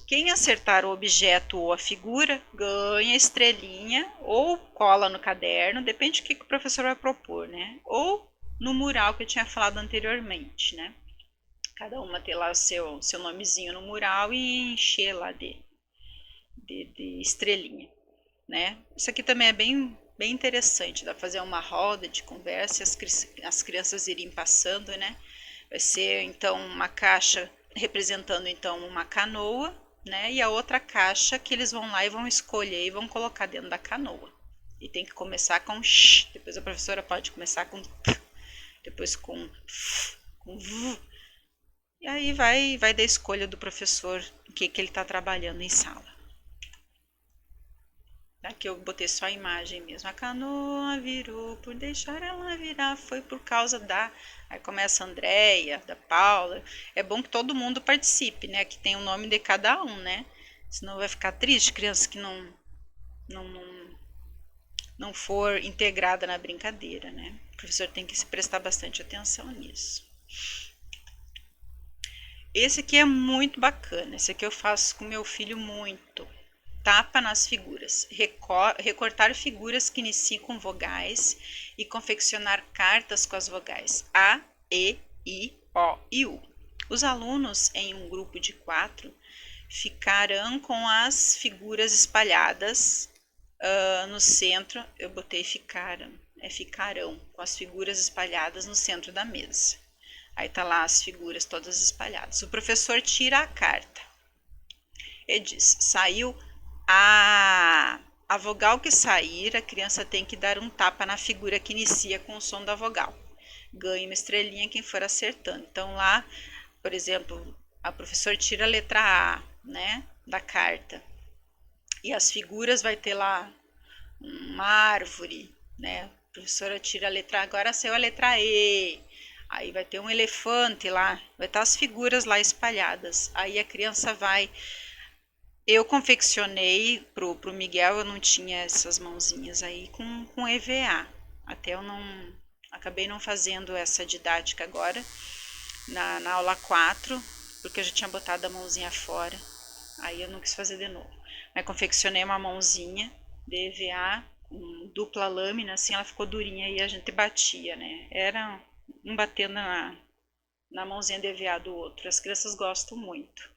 Quem acertar o objeto ou a figura ganha estrelinha ou cola no caderno, depende do que o professor vai propor, né? Ou no mural que eu tinha falado anteriormente, né? Cada uma ter lá o seu nomezinho no mural e encher lá de estrelinha, né? Isso aqui também é bem interessante, dá pra fazer uma roda de conversa e as crianças irem passando, né? Vai ser então uma caixa representando então uma canoa, né? E a outra caixa que eles vão lá e vão escolher e vão colocar dentro da canoa. E tem que começar com sh, depois a professora pode começar com p, depois com f, com v. E aí vai da escolha do professor o que ele está trabalhando em sala. Aqui eu botei só a imagem mesmo. A canoa virou, por deixar ela virar, foi por causa da... Aí começa a Andréia, da Paula. É bom que todo mundo participe, né? Que tem o nome de cada um, né? Senão vai ficar triste, criança que não for integrada na brincadeira, né? O professor tem que se prestar bastante atenção nisso. Esse aqui é muito bacana. Esse aqui eu faço com meu filho muito. Tapa nas figuras. Recortar figuras que iniciam com vogais e confeccionar cartas com as vogais A, E, I, O e U. Os alunos, em um grupo de 4, ficarão com as figuras espalhadas no centro. Eu botei ficarão com as figuras espalhadas no centro da mesa. Aí tá lá as figuras todas espalhadas. O professor tira a carta e diz: saiu a vogal que sair, a criança tem que dar um tapa na figura que inicia com o som da vogal. Ganha uma estrelinha quem for acertando. Então lá, por exemplo, a professora tira a letra A, né, da carta. E as figuras vai ter lá uma árvore, né? A professora tira a letra A, agora saiu a letra E. Aí vai ter um elefante lá, vai estar as figuras lá espalhadas. Aí a criança vai... Eu confeccionei pro Miguel, eu não tinha essas mãozinhas aí com EVA. Até eu acabei não fazendo essa didática agora, na aula 4, porque eu já tinha botado a mãozinha fora. Aí eu não quis fazer de novo. Mas confeccionei uma mãozinha de EVA, com dupla lâmina, assim ela ficou durinha e a gente batia, né? Era um batendo na mãozinha de EVA do outro. As crianças gostam muito,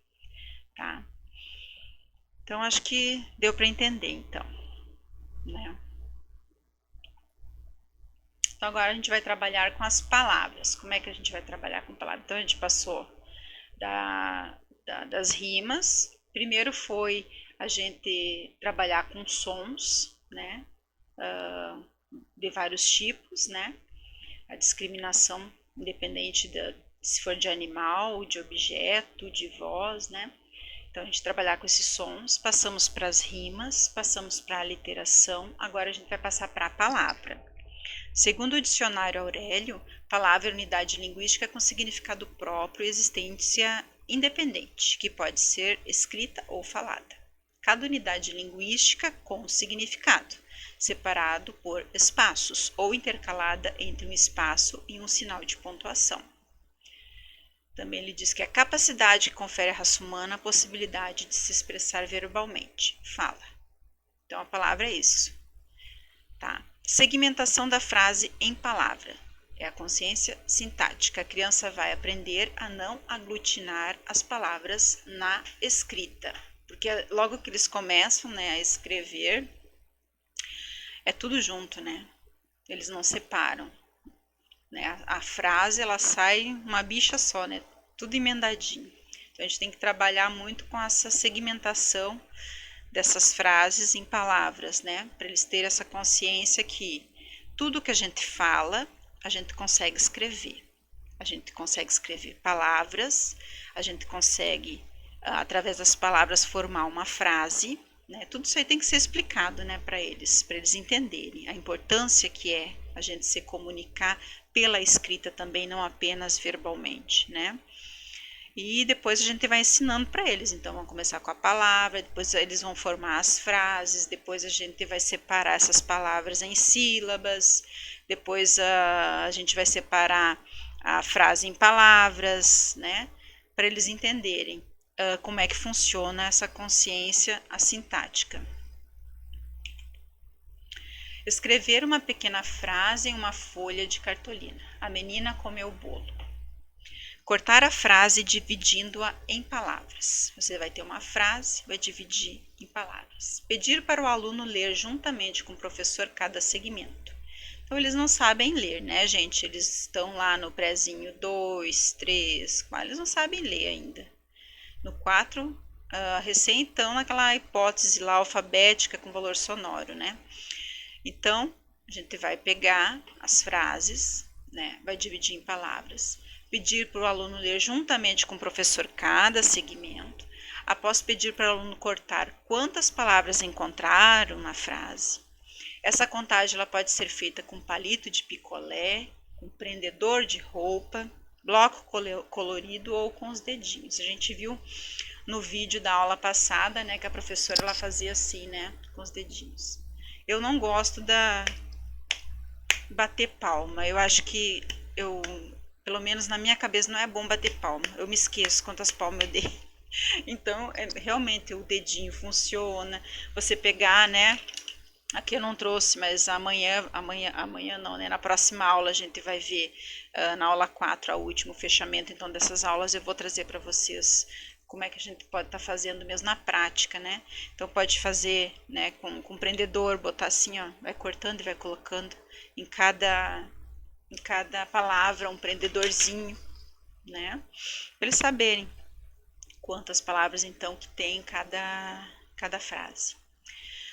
tá? Então, acho que deu para entender, então, né? Então, agora a gente vai trabalhar com as palavras. Como é que a gente vai trabalhar com palavras? Então, a gente passou das rimas. Primeiro foi a gente trabalhar com sons, né? De vários tipos, né? A discriminação, independente se for de animal, de objeto, de voz, né? Então, a gente trabalhar com esses sons, passamos para as rimas, passamos para a literação, agora a gente vai passar para a palavra. Segundo o dicionário Aurélio, palavra é unidade linguística com significado próprio e existência independente, que pode ser escrita ou falada. Cada unidade linguística com significado, separado por espaços ou intercalada entre um espaço e um sinal de pontuação. Também ele diz que a capacidade que confere à raça humana a possibilidade de se expressar verbalmente. Fala. Então, a palavra é isso. Tá? Segmentação da frase em palavra. É a consciência sintática. A criança vai aprender a não aglutinar as palavras na escrita. Porque logo que eles começam, né, a escrever, é tudo junto, né? Eles não separam. Né? A frase, ela sai uma bicha só, né? Tudo emendadinho. Então, a gente tem que trabalhar muito com essa segmentação dessas frases em palavras, né? Para eles terem essa consciência que tudo que a gente fala, a gente consegue escrever. A gente consegue escrever palavras, a gente consegue, através das palavras, formar uma frase, né? Tudo isso aí tem que ser explicado, né, para eles entenderem a importância que é a gente se comunicar pela escrita também, não apenas verbalmente, né? E depois a gente vai ensinando para eles. Então, vamos começar com a palavra, depois eles vão formar as frases, depois a gente vai separar essas palavras em sílabas, depois a gente vai separar a frase em palavras, né? Para eles entenderem. como é que funciona essa consciência assintática. Escrever uma pequena frase em uma folha de cartolina. A menina comeu o bolo. Cortar a frase dividindo-a em palavras. Você vai ter uma frase, vai dividir em palavras. Pedir para o aluno ler juntamente com o professor cada segmento. Então, eles não sabem ler, né, gente? Eles estão lá no prézinho 2, 3, 4, eles não sabem ler ainda. No 4, recém estão naquela hipótese lá alfabética com valor sonoro, né? Então, a gente vai pegar as frases, né? Vai dividir em palavras. Pedir para o aluno ler juntamente com o professor cada segmento. Após pedir para o aluno cortar quantas palavras encontraram na frase. Essa contagem ela pode ser feita com palito de picolé, com prendedor de roupa, bloco colorido ou com os dedinhos. A gente viu no vídeo da aula passada, né, que a professora ela fazia assim, né, com os dedinhos. Eu não gosto da bater palma. Eu acho que pelo menos na minha cabeça, não é bom bater palma. Eu me esqueço quantas palmas eu dei. Então, realmente o dedinho funciona. Você pegar, né? Aqui eu não trouxe, mas amanhã não, né? Na próxima aula a gente vai ver, na aula 4, o último fechamento, então, dessas aulas, eu vou trazer para vocês como é que a gente pode estar fazendo mesmo na prática, né? Então, pode fazer, né, com prendedor, botar assim, ó, vai cortando e vai colocando em cada palavra um prendedorzinho, né? Para eles saberem quantas palavras, então, que tem em cada frase.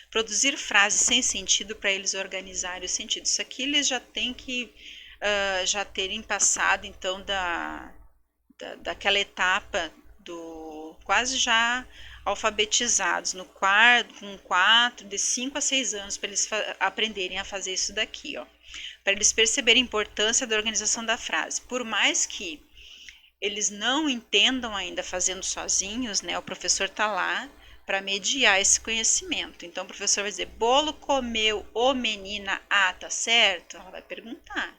Produzir frases sem sentido para eles organizarem o sentido. Isso aqui eles já têm que já terem passado, então, daquela etapa do quase já alfabetizados, com 4, de 5 a 6 anos, para eles aprenderem a fazer isso daqui, ó. Para eles perceberem a importância da organização da frase. Por mais que eles não entendam ainda fazendo sozinhos, né? O professor está lá para mediar esse conhecimento. Então, o professor vai dizer, bolo comeu o menina, tá certo? Ela vai perguntar.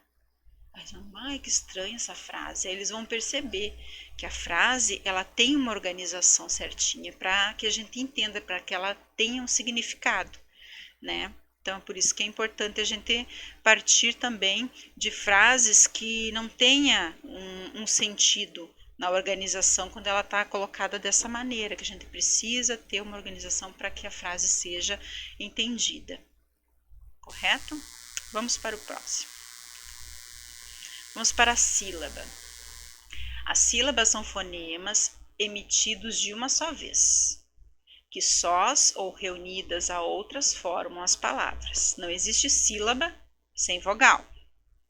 Ai, que estranha essa frase. Aí eles vão perceber que a frase, ela tem uma organização certinha para que a gente entenda, para que ela tenha um significado, né? Então, é por isso que é importante a gente partir também de frases que não tenha um sentido na organização quando ela está colocada dessa maneira, que a gente precisa ter uma organização para que a frase seja entendida. Correto? Vamos para o próximo. Vamos para a sílaba. As sílabas são fonemas emitidos de uma só vez, que sós ou reunidas a outras formam as palavras. Não existe sílaba sem vogal,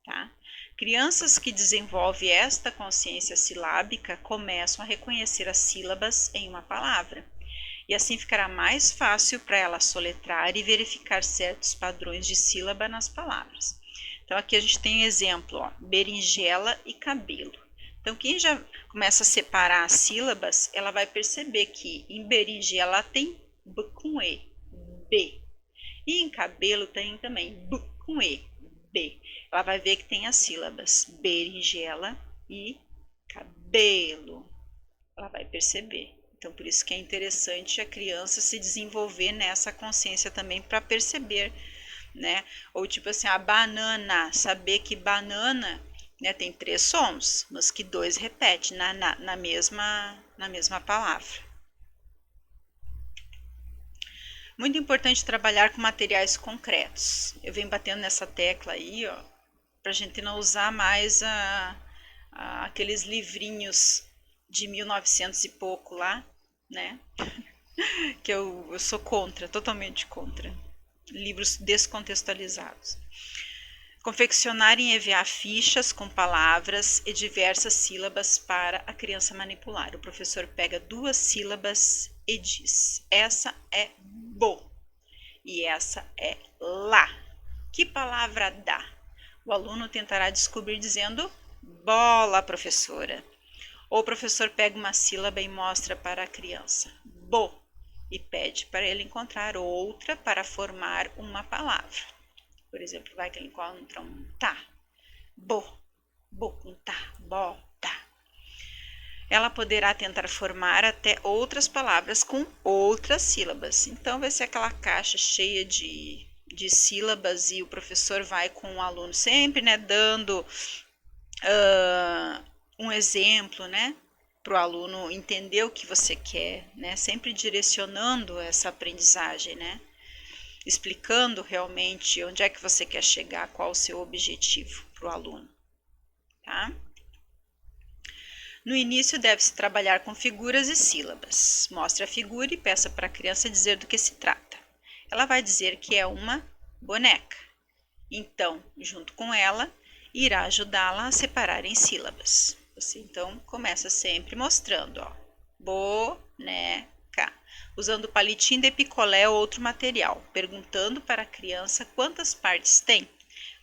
tá? Crianças que desenvolvem esta consciência silábica começam a reconhecer as sílabas em uma palavra, e assim ficará mais fácil para ela soletrar e verificar certos padrões de sílaba nas palavras. Então, aqui a gente tem um exemplo, ó, berinjela e cabelo. Então, quem já começa a separar as sílabas, ela vai perceber que em berinjela tem B com E, B. E em cabelo tem também B com E, B. Ela vai ver que tem as sílabas berinjela e cabelo. Ela vai perceber. Então, por isso que é interessante a criança se desenvolver nessa consciência também para perceber, né? Ou tipo assim, a banana, saber que banana, né, tem 3 sons, mas que 2 repete na mesma palavra. Muito importante trabalhar com materiais concretos. Eu venho batendo nessa tecla aí, ó, pra gente não usar mais aqueles livrinhos de 1900 e pouco lá, né? Que eu sou contra, totalmente contra. Livros descontextualizados. Confeccionar e enviar fichas com palavras e diversas sílabas para a criança manipular. O professor pega 2 sílabas e diz: essa é bo e essa é lá. Que palavra dá? O aluno tentará descobrir dizendo bola, professora. Ou o professor pega uma sílaba e mostra para a criança bo e pede para ele encontrar outra para formar uma palavra. Por exemplo, vai que ele encontra um tá, bo com tá, bota. ela poderá tentar formar até outras palavras com outras sílabas. Então, vai ser aquela caixa cheia de sílabas e o professor vai com o aluno sempre, né, dando um exemplo, né, para o aluno entender o que você quer, né, sempre direcionando essa aprendizagem, né, explicando realmente onde é que você quer chegar, qual o seu objetivo para o aluno, tá? No início deve-se trabalhar com figuras e sílabas. Mostre a figura e peça para a criança dizer do que se trata. Ela vai dizer que é uma boneca. Então, junto com ela, irá ajudá-la a separar em sílabas. Você então começa sempre mostrando, ó, boneca, usando palitinho de picolé ou outro material, perguntando para a criança quantas partes tem,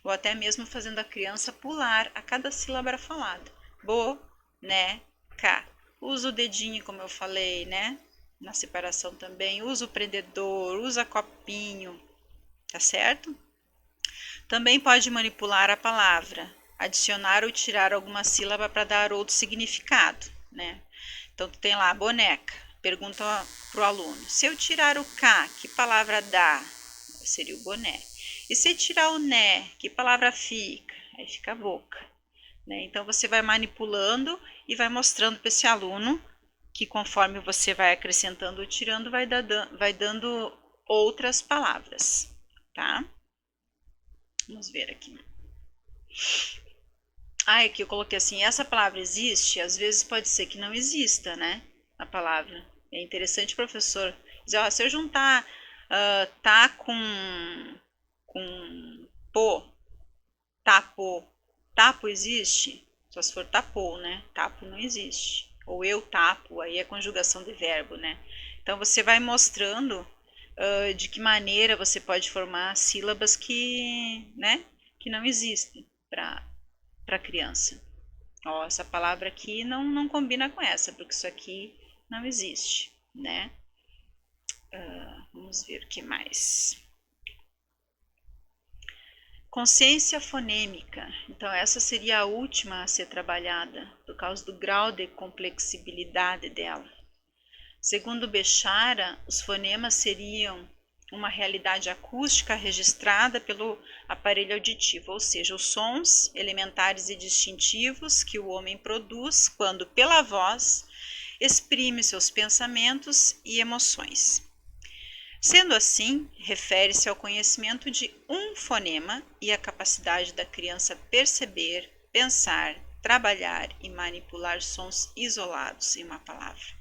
ou até mesmo fazendo a criança pular a cada sílaba falada. Boneca. Usa o dedinho, como eu falei, né? Na separação também. Usa o prendedor, usa copinho, tá certo? Também pode manipular a palavra, adicionar ou tirar alguma sílaba para dar outro significado, né? Então, tu tem lá a boneca, pergunta para o aluno, se eu tirar o K, que palavra dá? Seria o boné. E se tirar o né, que palavra fica? Aí fica a boca, né? Então, você vai manipulando e vai mostrando para esse aluno que conforme você vai acrescentando ou tirando, vai dando outras palavras, tá? Vamos ver aqui. Aqui eu coloquei assim, essa palavra existe? Às vezes pode ser que não exista, né? A palavra. É interessante o professor dizer, ó, se eu juntar tá com pô, tapo, tapo existe? Só se for tapou, né? Tapo não existe. Ou eu tapo, aí é conjugação de verbo, né? Então você vai mostrando de que maneira você pode formar sílabas que, né, que não existem para a criança. Ó, essa palavra aqui não combina com essa, porque isso aqui não existe, né? Vamos ver o que mais. Consciência fonêmica. Então, essa seria a última a ser trabalhada, por causa do grau de complexibilidade dela. Segundo Bechara, os fonemas seriam uma realidade acústica registrada pelo aparelho auditivo, ou seja, os sons elementares e distintivos que o homem produz quando, pela voz, exprime seus pensamentos e emoções. Sendo assim, refere-se ao conhecimento de um fonema e à capacidade da criança perceber, pensar, trabalhar e manipular sons isolados em uma palavra.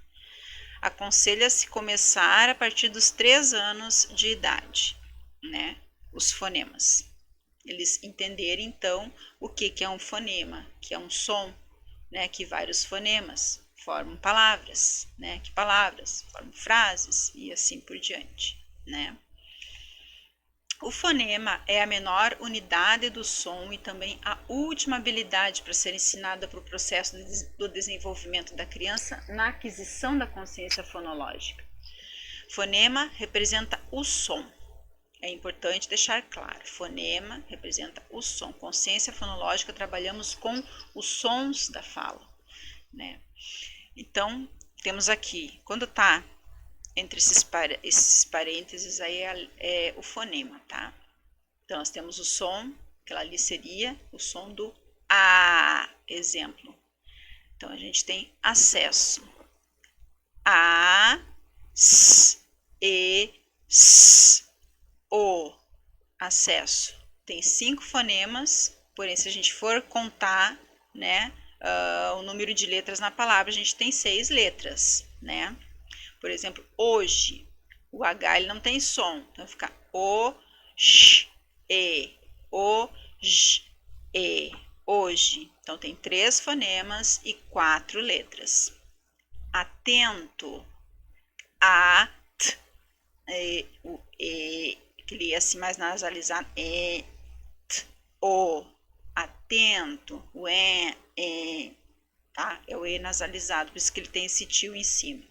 Aconselha-se começar a partir dos 3 anos de idade, né? Os fonemas. Eles entenderem, então, o que é um fonema, que é um som, né? Que vários fonemas formam palavras, né? Que palavras formam frases e assim por diante, né? O fonema é a menor unidade do som e também a última habilidade para ser ensinada para o processo do desenvolvimento da criança na aquisição da consciência fonológica. Fonema representa o som. É importante deixar claro, fonema representa o som. Consciência fonológica, trabalhamos com os sons da fala, né? Então, temos aqui, quando está entre esses parênteses aí é o fonema, tá? Então, nós temos o som, que ali seria o som do A, exemplo. Então, a gente tem acesso. A, S, E, S, O, acesso. Tem 5 fonemas, porém, se a gente for contar, né, o número de letras na palavra, a gente tem 6 letras, né? Por exemplo, hoje, o H ele não tem som, então fica o, sh, e, o, j, e, hoje. Então tem 3 fonemas e 4 letras. Atento, a, t, e, o e, que ele ia assim mais nasalizado, e, t, o, atento, o e, tá? É o e nasalizado, por isso que ele tem esse tio em cima.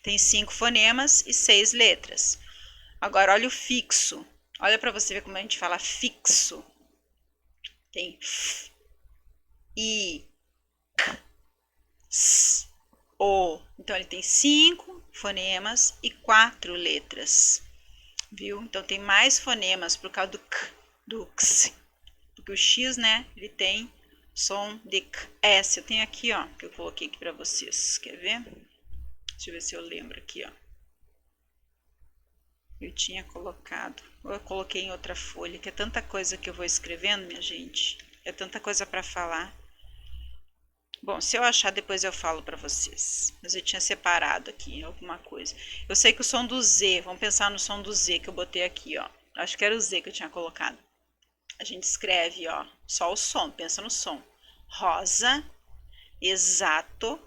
Tem 5 fonemas e 6 letras. Agora, olha o fixo. Olha para você ver como a gente fala fixo. Tem f, i, k, s, O. Então, ele tem 5 fonemas e 4 letras, viu? Então, tem mais fonemas por causa do K, do X, porque o X, né, ele tem som de K, S. Eu tenho aqui, ó, que eu coloquei aqui para vocês, quer ver? Deixa eu ver se eu lembro aqui, ó. Eu tinha colocado, ou eu coloquei em outra folha, que é tanta coisa que eu vou escrevendo, minha gente, é tanta coisa para falar. Bom, se eu achar, depois eu falo para vocês. Mas eu tinha separado aqui alguma coisa. Eu sei que o som do Z, vamos pensar no som do Z que eu botei aqui, ó. Acho que era o Z que eu tinha colocado. A gente escreve, ó, só o som, pensa no som. Rosa, exato,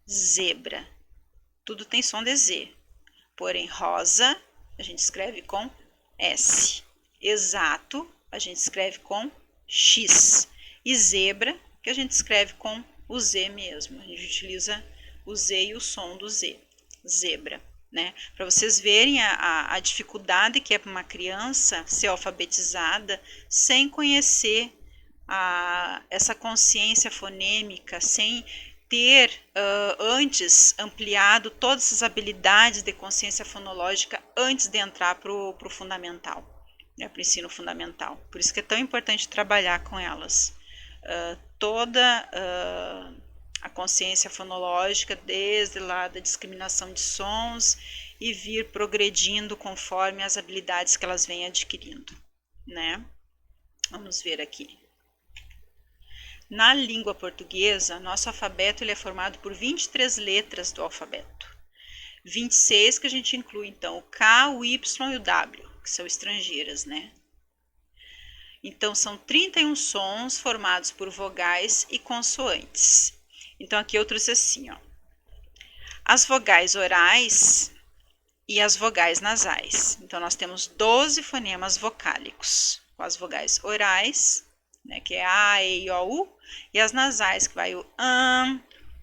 zebra. Tudo tem som de Z. Porém, rosa, a gente escreve com S. Exato, a gente escreve com X. E zebra, que a gente escreve com o Z mesmo. A gente utiliza o Z e o som do Z. Zebra, né? Para vocês verem a dificuldade que é para uma criança ser alfabetizada sem conhecer essa consciência fonêmica, sem ter antes ampliado todas essas habilidades de consciência fonológica antes de entrar para o fundamental, né, para o ensino fundamental. Por isso que é tão importante trabalhar com elas. Toda a consciência fonológica, desde lá da discriminação de sons e vir progredindo conforme as habilidades que elas vêm adquirindo, né? Vamos ver aqui. Na língua portuguesa, nosso alfabeto ele é formado por 23 letras do alfabeto. 26 que a gente inclui, então, o K, o Y e o W, que são estrangeiras, né? Então, são 31 sons formados por vogais e consoantes. Então, aqui eu trouxe assim, ó. As vogais orais e as vogais nasais. Então, nós temos 12 fonemas vocálicos, com as vogais orais, né, que é A, E, I, O, U, e as nasais, que vai o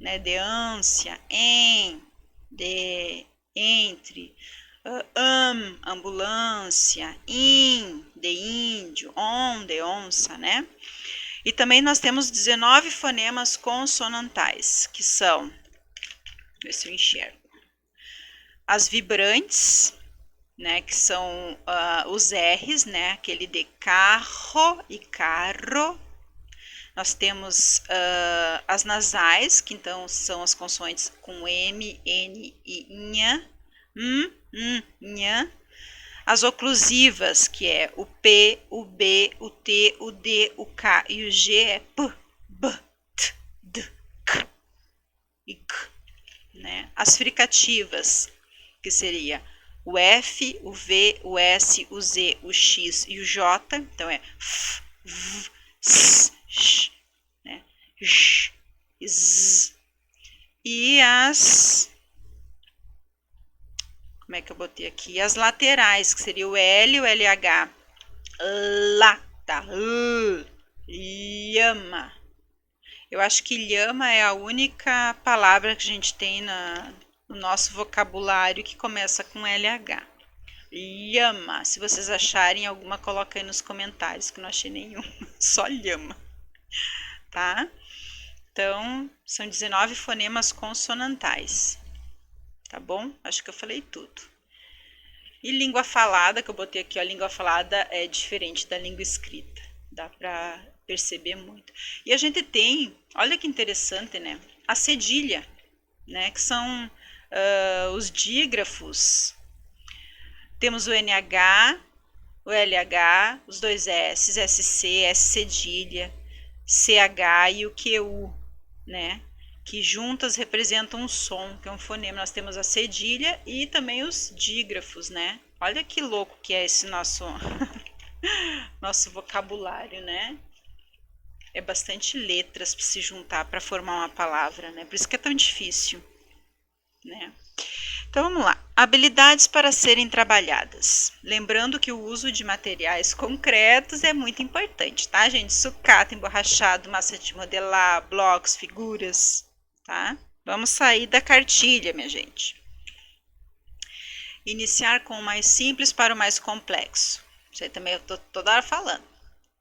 né, de ânsia, de entre, ambulância, de índio, de onça, né? E também nós temos 19 fonemas consonantais, que são, ver se eu enxergo, as vibrantes, né, que são os R's, né, aquele de carro e carro. Nós temos as nasais, que então são as consoantes com M, N e Nha, Nha. As oclusivas, que é o P, o B, o T, o D, o K e o G, é P, B, T, D, K e K, né? As fricativas, que seria o F, o V, o S, o Z, o X e o J, então é F, V, S, Sh, né? J, Z. E as, como é que eu botei aqui? As laterais, que seria o L, o LH, lata, lhama. Eu acho que lhama é a única palavra que a gente tem no nosso vocabulário que começa com LH. Lhama. Se vocês acharem alguma, coloca aí nos comentários, que não achei nenhum. Só lhama. Tá? Então, são 19 fonemas consonantais. Tá bom? Acho que eu falei tudo. E língua falada, que eu botei aqui, a língua falada é diferente da língua escrita. Dá pra perceber muito. E a gente tem, olha que interessante, né? A cedilha, né? Que são os dígrafos. Temos o NH, o LH, os dois S, SC, S cedilha, CH e o QU, né? Que juntas representam um som, que é um fonema. Nós temos a cedilha e também os dígrafos, né? Olha que louco que é esse nosso nosso vocabulário, né? É bastante letras para se juntar para formar uma palavra, né? Por isso que é tão difícil, né? Então vamos lá. Habilidades para serem trabalhadas. Lembrando que o uso de materiais concretos é muito importante, tá, gente? Sucata, emborrachado, massa de modelar, blocos, figuras, tá? Vamos sair da cartilha, minha gente. Iniciar com o mais simples para o mais complexo. Isso aí também eu tô toda hora falando.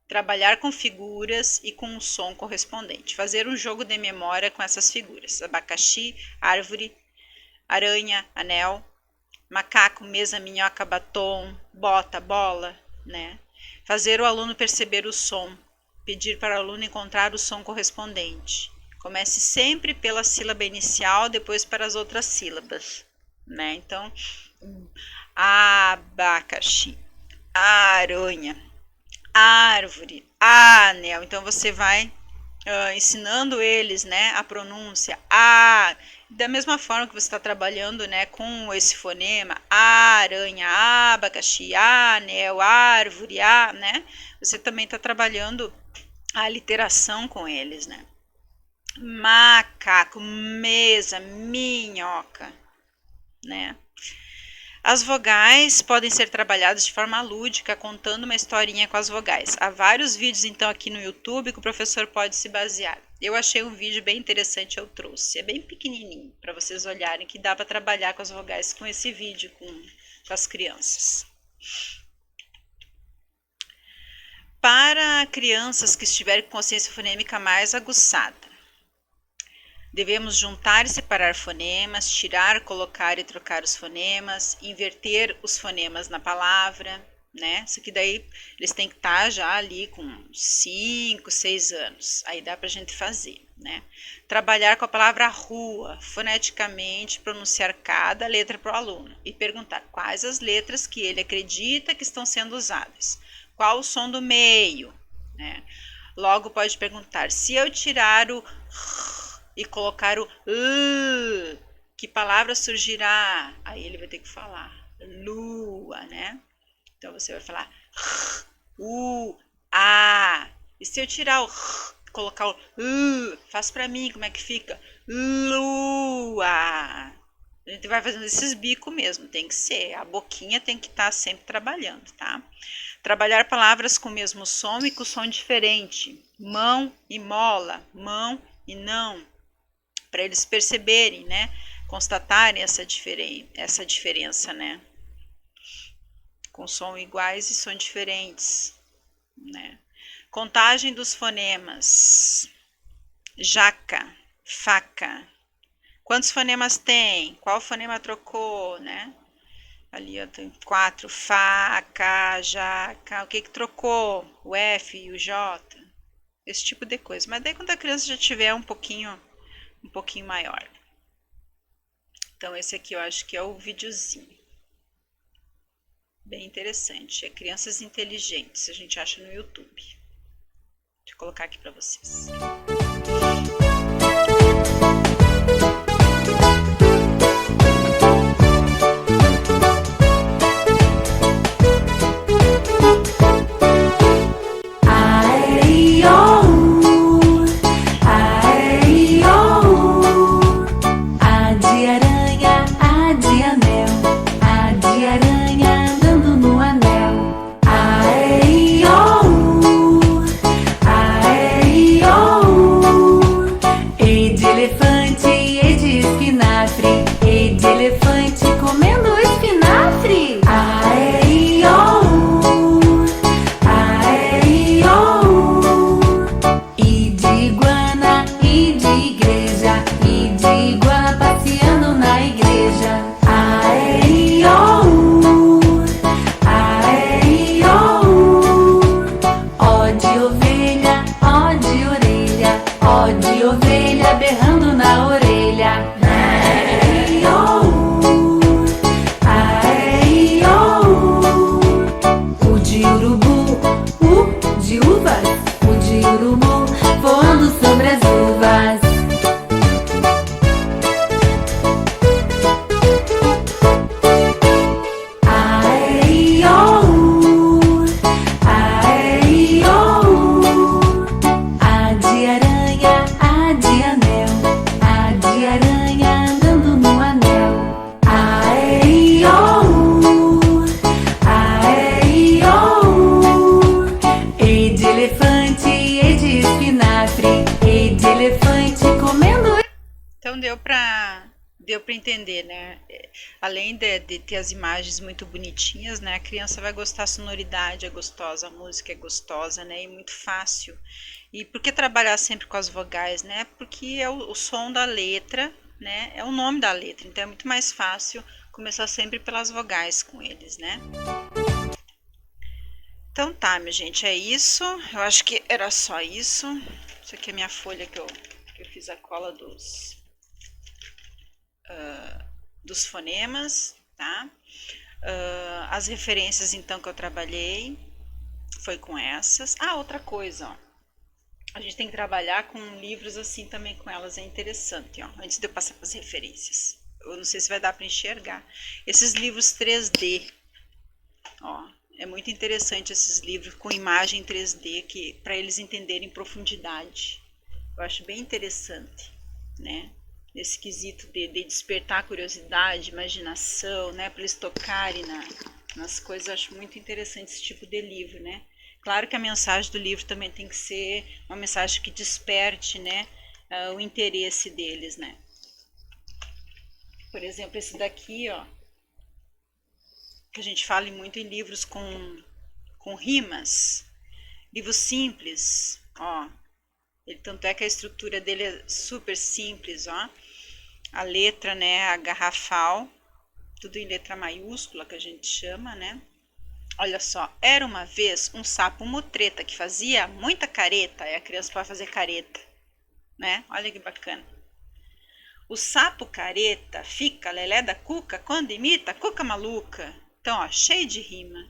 Trabalhar com figuras e com um som correspondente. Fazer um jogo de memória com essas figuras. Abacaxi, árvore, aranha, anel, macaco, mesa, minhoca, batom, bota, bola, né? Fazer o aluno perceber o som. Pedir para o aluno encontrar o som correspondente. Comece sempre pela sílaba inicial, depois para as outras sílabas, né? Então, abacaxi, aranha, árvore, anel. Então você vai ensinando eles, né, a pronúncia a, da mesma forma que você está trabalhando, né, com esse fonema aranha, abacaxi, anel, árvore, né? Você também está trabalhando a literação com eles, né? Macaco, mesa, minhoca, né? As vogais podem ser trabalhadas de forma lúdica, contando uma historinha com as vogais. Há vários vídeos, então, aqui no YouTube que o professor pode se basear. Eu achei um vídeo bem interessante, eu trouxe. É bem pequenininho, para vocês olharem que dá para trabalhar com as vogais com esse vídeo, com as crianças. Para crianças que estiverem com consciência fonêmica mais aguçada, devemos juntar e separar fonemas, tirar, colocar e trocar os fonemas, inverter os fonemas na palavra, né? Isso aqui daí eles têm que estar já ali com 5, 6 anos. Aí dá pra gente fazer, né? Trabalhar com a palavra rua, foneticamente pronunciar cada letra para o aluno e perguntar quais as letras que ele acredita que estão sendo usadas. Qual o som do meio, né? Logo pode perguntar, se eu tirar o e colocar o que palavra surgirá? Aí ele vai ter que falar lua, né? Então você vai falar a. E se eu tirar o colocar o faz pra mim como é que fica? Lua. A gente vai fazendo esses bicos mesmo, tem que ser. A boquinha tem que estar sempre trabalhando, tá? Trabalhar palavras com o mesmo som e com som diferente. Mão e mola, mão e não. Para eles perceberem, né? Constatarem essa diferença, né? Com som iguais e som diferentes, né? Contagem dos fonemas. Jaca, faca. Quantos fonemas tem? Qual fonema trocou, né? Ali ó, tem 4. Faca, jaca. O que trocou? O F e o J. Esse tipo de coisa. Mas daí quando a criança já tiver um pouquinho maior. Então esse aqui eu acho que é o videozinho. Bem interessante. É Crianças Inteligentes. A gente acha no YouTube. Deixa eu colocar aqui para vocês. Deu para entender, né? Além de ter as imagens muito bonitinhas, né? A criança vai gostar, a sonoridade é gostosa, a música é gostosa, né? E muito fácil. E por que trabalhar sempre com as vogais, né? Porque é o som da letra, né? É o nome da letra, então é muito mais fácil começar sempre pelas vogais com eles, né? Então tá, minha gente, é isso. Eu acho que era só isso. Isso aqui é minha folha que eu fiz a cola dos fonemas, tá? As referências então que eu trabalhei foi com essas. Ah, outra coisa, ó. A gente tem que trabalhar com livros assim também com elas, é interessante, ó. Antes de eu passar para as referências. Eu não sei se vai dar para enxergar. Esses livros 3D, ó, é muito interessante esses livros com imagem 3D que para eles entenderem profundidade. Eu acho bem interessante, né? Nesse quesito de despertar curiosidade, imaginação, né? Para eles tocarem nas coisas, eu acho muito interessante esse tipo de livro, né? Claro que a mensagem do livro também tem que ser uma mensagem que desperte, né? O interesse deles, né? Por exemplo, esse daqui, ó, que a gente fala muito em livros com rimas, livros simples, ó. Tanto é que a estrutura dele é super simples, ó. A letra, né, a garrafal, tudo em letra maiúscula que a gente chama, né? Olha só, era uma vez um sapo mutreta que fazia muita careta, e a criança pode fazer careta, né? Olha que bacana. O sapo careta fica lelé da cuca quando imita a cuca maluca. Então, ó, cheio de rima.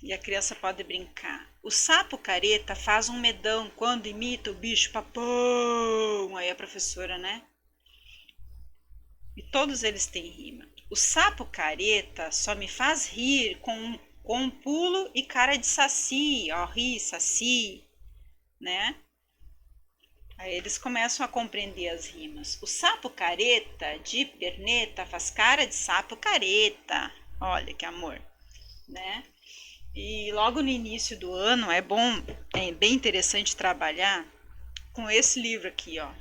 E a criança pode brincar. O sapo careta faz um medão quando imita o bicho papão. Aí a professora, né? E todos eles têm rima. O sapo careta só me faz rir com um pulo e cara de saci. Ó, ri, saci, né? Aí eles começam a compreender as rimas. O sapo careta de perneta faz cara de sapo careta. Olha que amor, né? E logo no início do ano é bem interessante trabalhar com esse livro aqui, ó.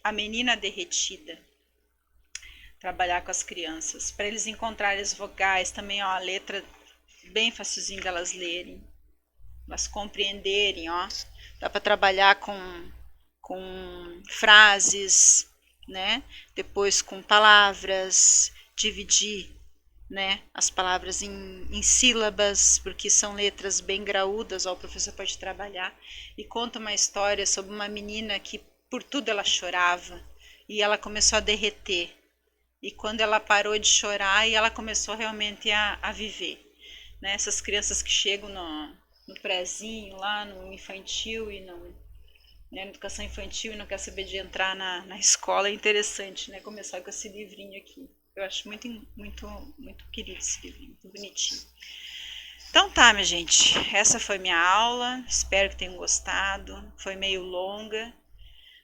A Menina Derretida. Trabalhar com as crianças, para eles encontrarem as vogais também, ó, a letra bem facilzinho delas lerem, elas compreenderem, ó. Dá para trabalhar com frases, né? Depois com palavras, dividir, né, as palavras em sílabas, porque são letras bem graúdas, ó, o professor pode trabalhar e conta uma história sobre uma menina que por tudo ela chorava e ela começou a derreter. E quando ela parou de chorar, e ela começou realmente a viver, né? Essas crianças que chegam no prézinho, lá no infantil e né, na educação infantil e não quer saber de entrar na escola, é interessante, né? Começar com esse livrinho aqui. Eu acho muito, muito, muito querido esse livrinho, muito bonitinho. Então tá, minha gente, essa foi minha aula, espero que tenham gostado, foi meio longa,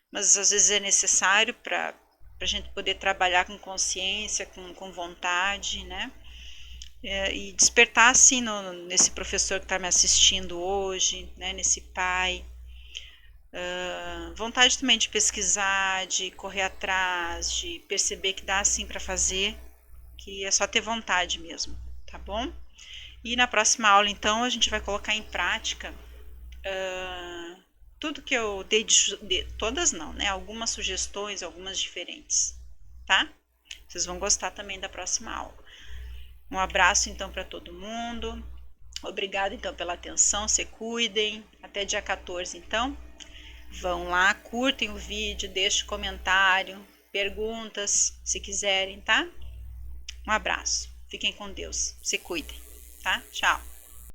mas às vezes é necessário para a gente poder trabalhar com consciência, com vontade, né? E despertar assim nesse professor que está me assistindo hoje, né? Nesse pai. Vontade também de pesquisar, de correr atrás, de perceber que dá assim para fazer, que é só ter vontade mesmo, tá bom? E na próxima aula, então, a gente vai colocar em prática tudo que eu dei todas não, né? Algumas sugestões, algumas diferentes, tá? Vocês vão gostar também da próxima aula. Um abraço então para todo mundo. Obrigada então pela atenção, se cuidem. Até dia 14 então. Vão lá, curtem o vídeo, deixem comentário, perguntas, se quiserem, tá? Um abraço. Fiquem com Deus. Se cuidem, tá? Tchau.